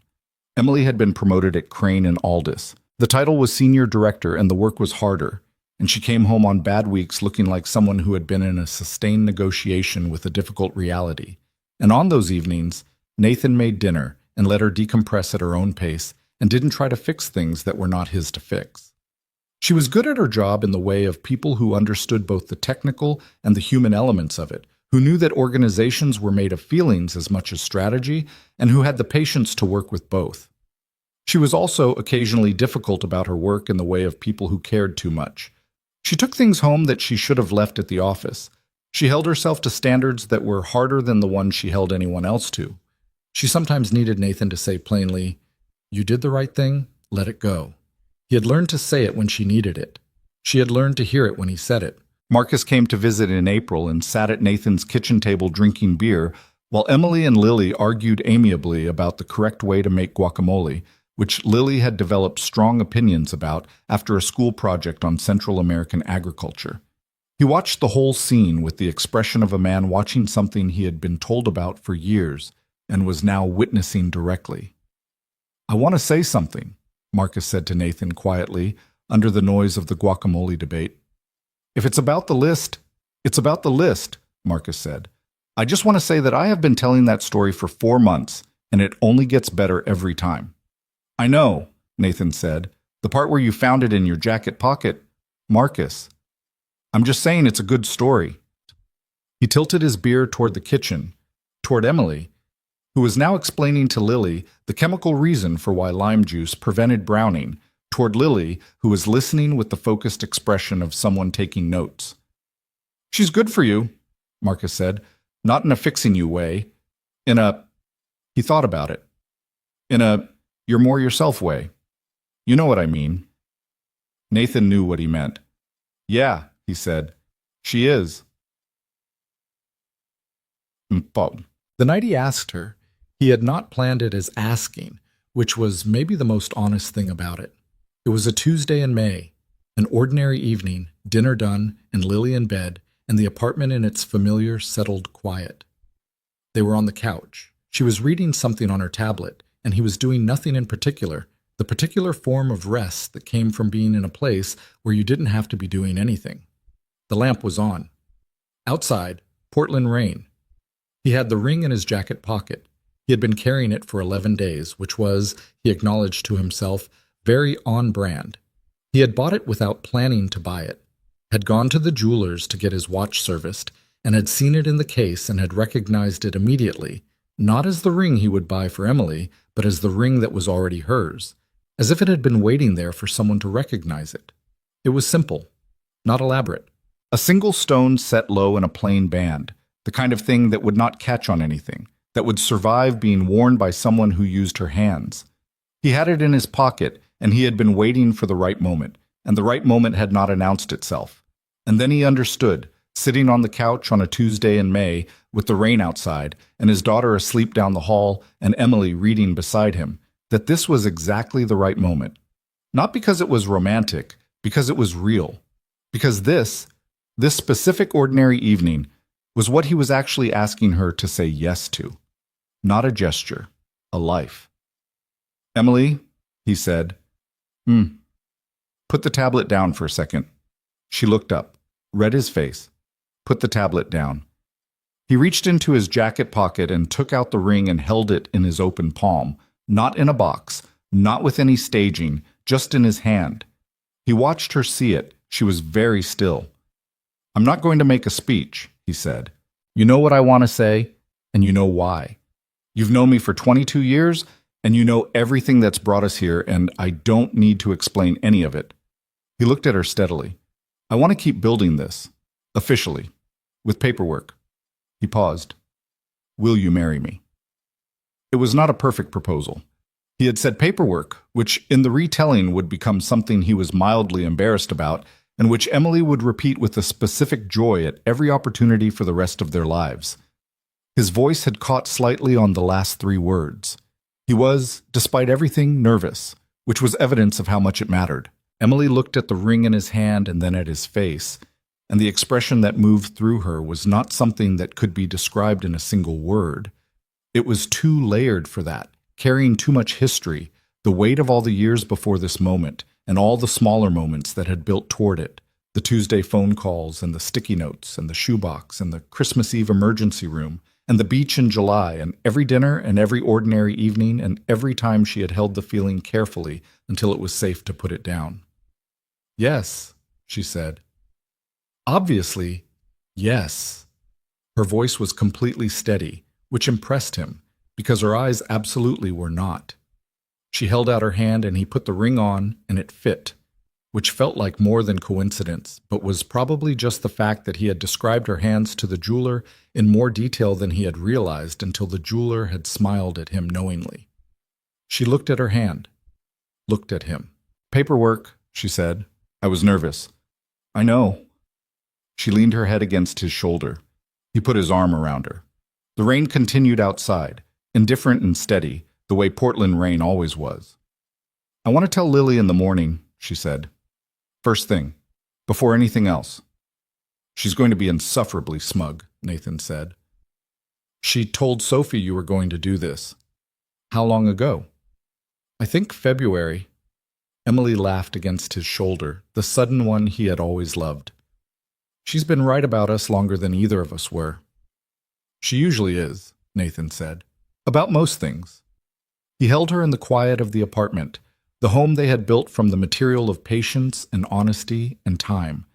Emily had been promoted at Crane and Aldis. The title was senior director and the work was harder, and she came home on bad weeks looking like someone who had been in a sustained negotiation with a difficult reality. And on those evenings, Nathan made dinner and let her decompress at her own pace and didn't try to fix things that were not his to fix. She was good at her job in the way of people who understood both the technical and the human elements of it, who knew that organizations were made of feelings as much as strategy, and who had the patience to work with both. She was also occasionally difficult about her work in the way of people who cared too much. She took things home that she should have left at the office. She held herself to standards that were harder than the ones she held anyone else to. She sometimes needed Nathan to say plainly, "You did the right thing, let it go." He had learned to say it when she needed it. She had learned to hear it when he said it. Marcus came to visit in April and sat at Nathan's kitchen table drinking beer, while Emily and Lily argued amiably about the correct way to make guacamole, which Lily had developed strong opinions about after a school project on Central American agriculture. He watched the whole scene with the expression of a man watching something he had been told about for years and was now witnessing directly. "I want to say something," Marcus said to Nathan quietly, under the noise of the guacamole debate. "If it's about the list, it's about the list," Marcus said. "I just want to say that I have been telling that story for 4 months, and it only gets better every time." "I know," Nathan said. "The part where you found it in your jacket pocket." "Marcus, I'm just saying it's a good story." He tilted his beer toward the kitchen, toward Emily, who was now explaining to Lily the chemical reason for why lime juice prevented browning, toward Lily, who was listening with the focused expression of someone taking notes. "She's good for you. Marcus said. Not in a fixing you way. In a, he thought about it. In a, you're more yourself way. You know what I mean. Nathan knew what he meant. Yeah, he said. She is. The night he asked her, he had not planned it as asking, which was maybe the most honest thing about it. It was a Tuesday in May, an ordinary evening, dinner done, and Lily in bed, and the apartment in its familiar, settled quiet. They were on the couch. She was reading something on her tablet, and he was doing nothing in particular, the particular form of rest that came from being in a place where you didn't have to be doing anything. The lamp was on. Outside, Portland rain. He had the ring in his jacket pocket. He had been carrying it for 11 days, which was, he acknowledged to himself, very on brand. He had bought it without planning to buy it, had gone to the jeweler's to get his watch serviced, and had seen it in the case and had recognized it immediately, not as the ring he would buy for Emily, but as the ring that was already hers, as if it had been waiting there for someone to recognize it. It was simple, not elaborate. A single stone set low in a plain band, the kind of thing that would not catch on anything, that would survive being worn by someone who used her hands. He had it in his pocket, and he had been waiting for the right moment, and the right moment had not announced itself. And then he understood, sitting on the couch on a Tuesday in May, with the rain outside, and his daughter asleep down the hall, and Emily reading beside him, that this was exactly the right moment. Not because it was romantic, because it was real. Because this specific ordinary evening, was what he was actually asking her to say yes to. Not a gesture, a life. Emily, he said, Put the tablet down for a second. She looked up, read his face, put the tablet down. He reached into his jacket pocket and took out the ring and held it in his open palm, not in a box, not with any staging, just in his hand. He watched her see it. She was very still. I'm not going to make a speech, he said. You know what I want to say, and you know why. You've known me for 22 years, and you know everything that's brought us here, and I don't need to explain any of it. He looked at her steadily. I want to keep building this, officially, with paperwork. He paused. Will you marry me? It was not a perfect proposal. He had said paperwork, which in the retelling would become something he was mildly embarrassed about, and which Emily would repeat with a specific joy at every opportunity for the rest of their lives. His voice had caught slightly on the last 3 words. He was, despite everything, nervous, which was evidence of how much it mattered. Emily looked at the ring in his hand and then at his face, and the expression that moved through her was not something that could be described in a single word. It was too layered for that, carrying too much history, the weight of all the years before this moment, and all the smaller moments that had built toward it, the Tuesday phone calls and the sticky notes and the shoebox and the Christmas Eve emergency room and the beach in July and every dinner and every ordinary evening and every time she had held the feeling carefully until it was safe to put it down. Yes, she said. Obviously, yes. Her voice was completely steady, which impressed him, because her eyes absolutely were not. She held out her hand and he put the ring on, and it fit, which felt like more than coincidence, but was probably just the fact that he had described her hands to the jeweler in more detail than he had realized until the jeweler had smiled at him knowingly. She looked at her hand, looked at him. Paperwork, she said. I was nervous. I know. She leaned her head against his shoulder. He put his arm around her. The rain continued outside, indifferent and steady, the way Portland rain always was. I want to tell Lily in the morning, she said. First thing, before anything else. She's going to be insufferably smug, Nathan said. She told Sophie you were going to do this. How long ago? I think February. Emily laughed against his shoulder, the sudden one he had always loved. She's been right about us longer than either of us were. She usually is, Nathan said. About most things. He held her in the quiet of the apartment, the home they had built from the material of patience and honesty and time,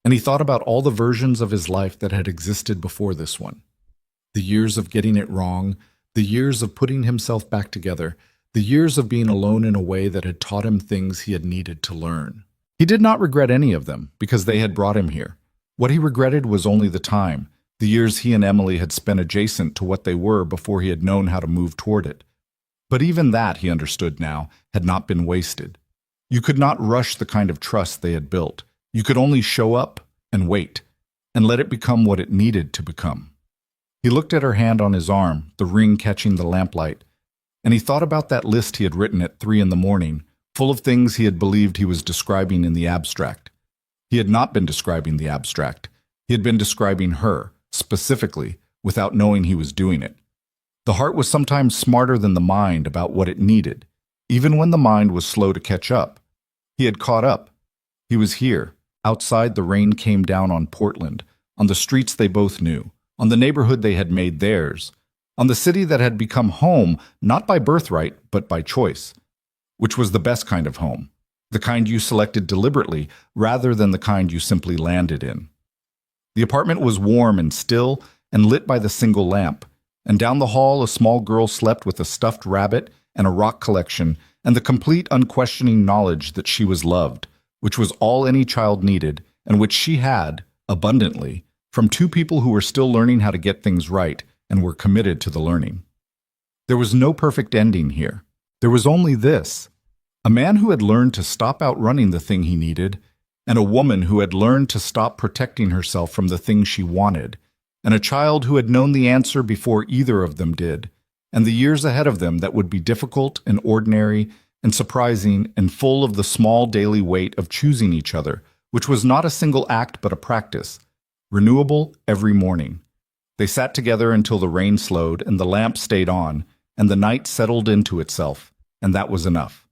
and he thought about all the versions of his life that had existed before this one. The years of getting it wrong, the years of putting himself back together, the years of being alone in a way that had taught him things he had needed to learn. He did not regret any of them, because they had brought him here. What he regretted was only the time, the years he and Emily had spent adjacent to what they were before he had known how to move toward it. But even that, he understood now, had not been wasted. You could not rush the kind of trust they had built. You could only show up and wait, and let it become what it needed to become. He looked at her hand on his arm, the ring catching the lamplight, and he thought about that list he had written at 3 a.m, full of things he had believed he was describing in the abstract. He had not been describing the abstract. He had been describing her, specifically, without knowing he was doing it. The heart was sometimes smarter than the mind about what it needed, even when the mind was slow to catch up. He had caught up. He was here. Outside, the rain came down on Portland, on the streets they both knew, on the neighborhood they had made theirs, on the city that had become home not by birthright but by choice, which was the best kind of home, the kind you selected deliberately rather than the kind you simply landed in. The apartment was warm and still and lit by the single lamp, and down the hall a small girl slept with a stuffed rabbit and a rock collection and the complete unquestioning knowledge that she was loved, which was all any child needed and which she had, abundantly, from 2 people who were still learning how to get things right and were committed to the learning. There was no perfect ending here. There was only this: a man who had learned to stop outrunning the thing he needed, and a woman who had learned to stop protecting herself from the thing she wanted, and a child who had known the answer before either of them did, and the years ahead of them that would be difficult and ordinary and surprising and full of the small daily weight of choosing each other, which was not a single act but a practice, renewable every morning. They sat together until the rain slowed and the lamp stayed on, and the night settled into itself, and that was enough.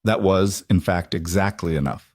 That was, in fact, exactly enough.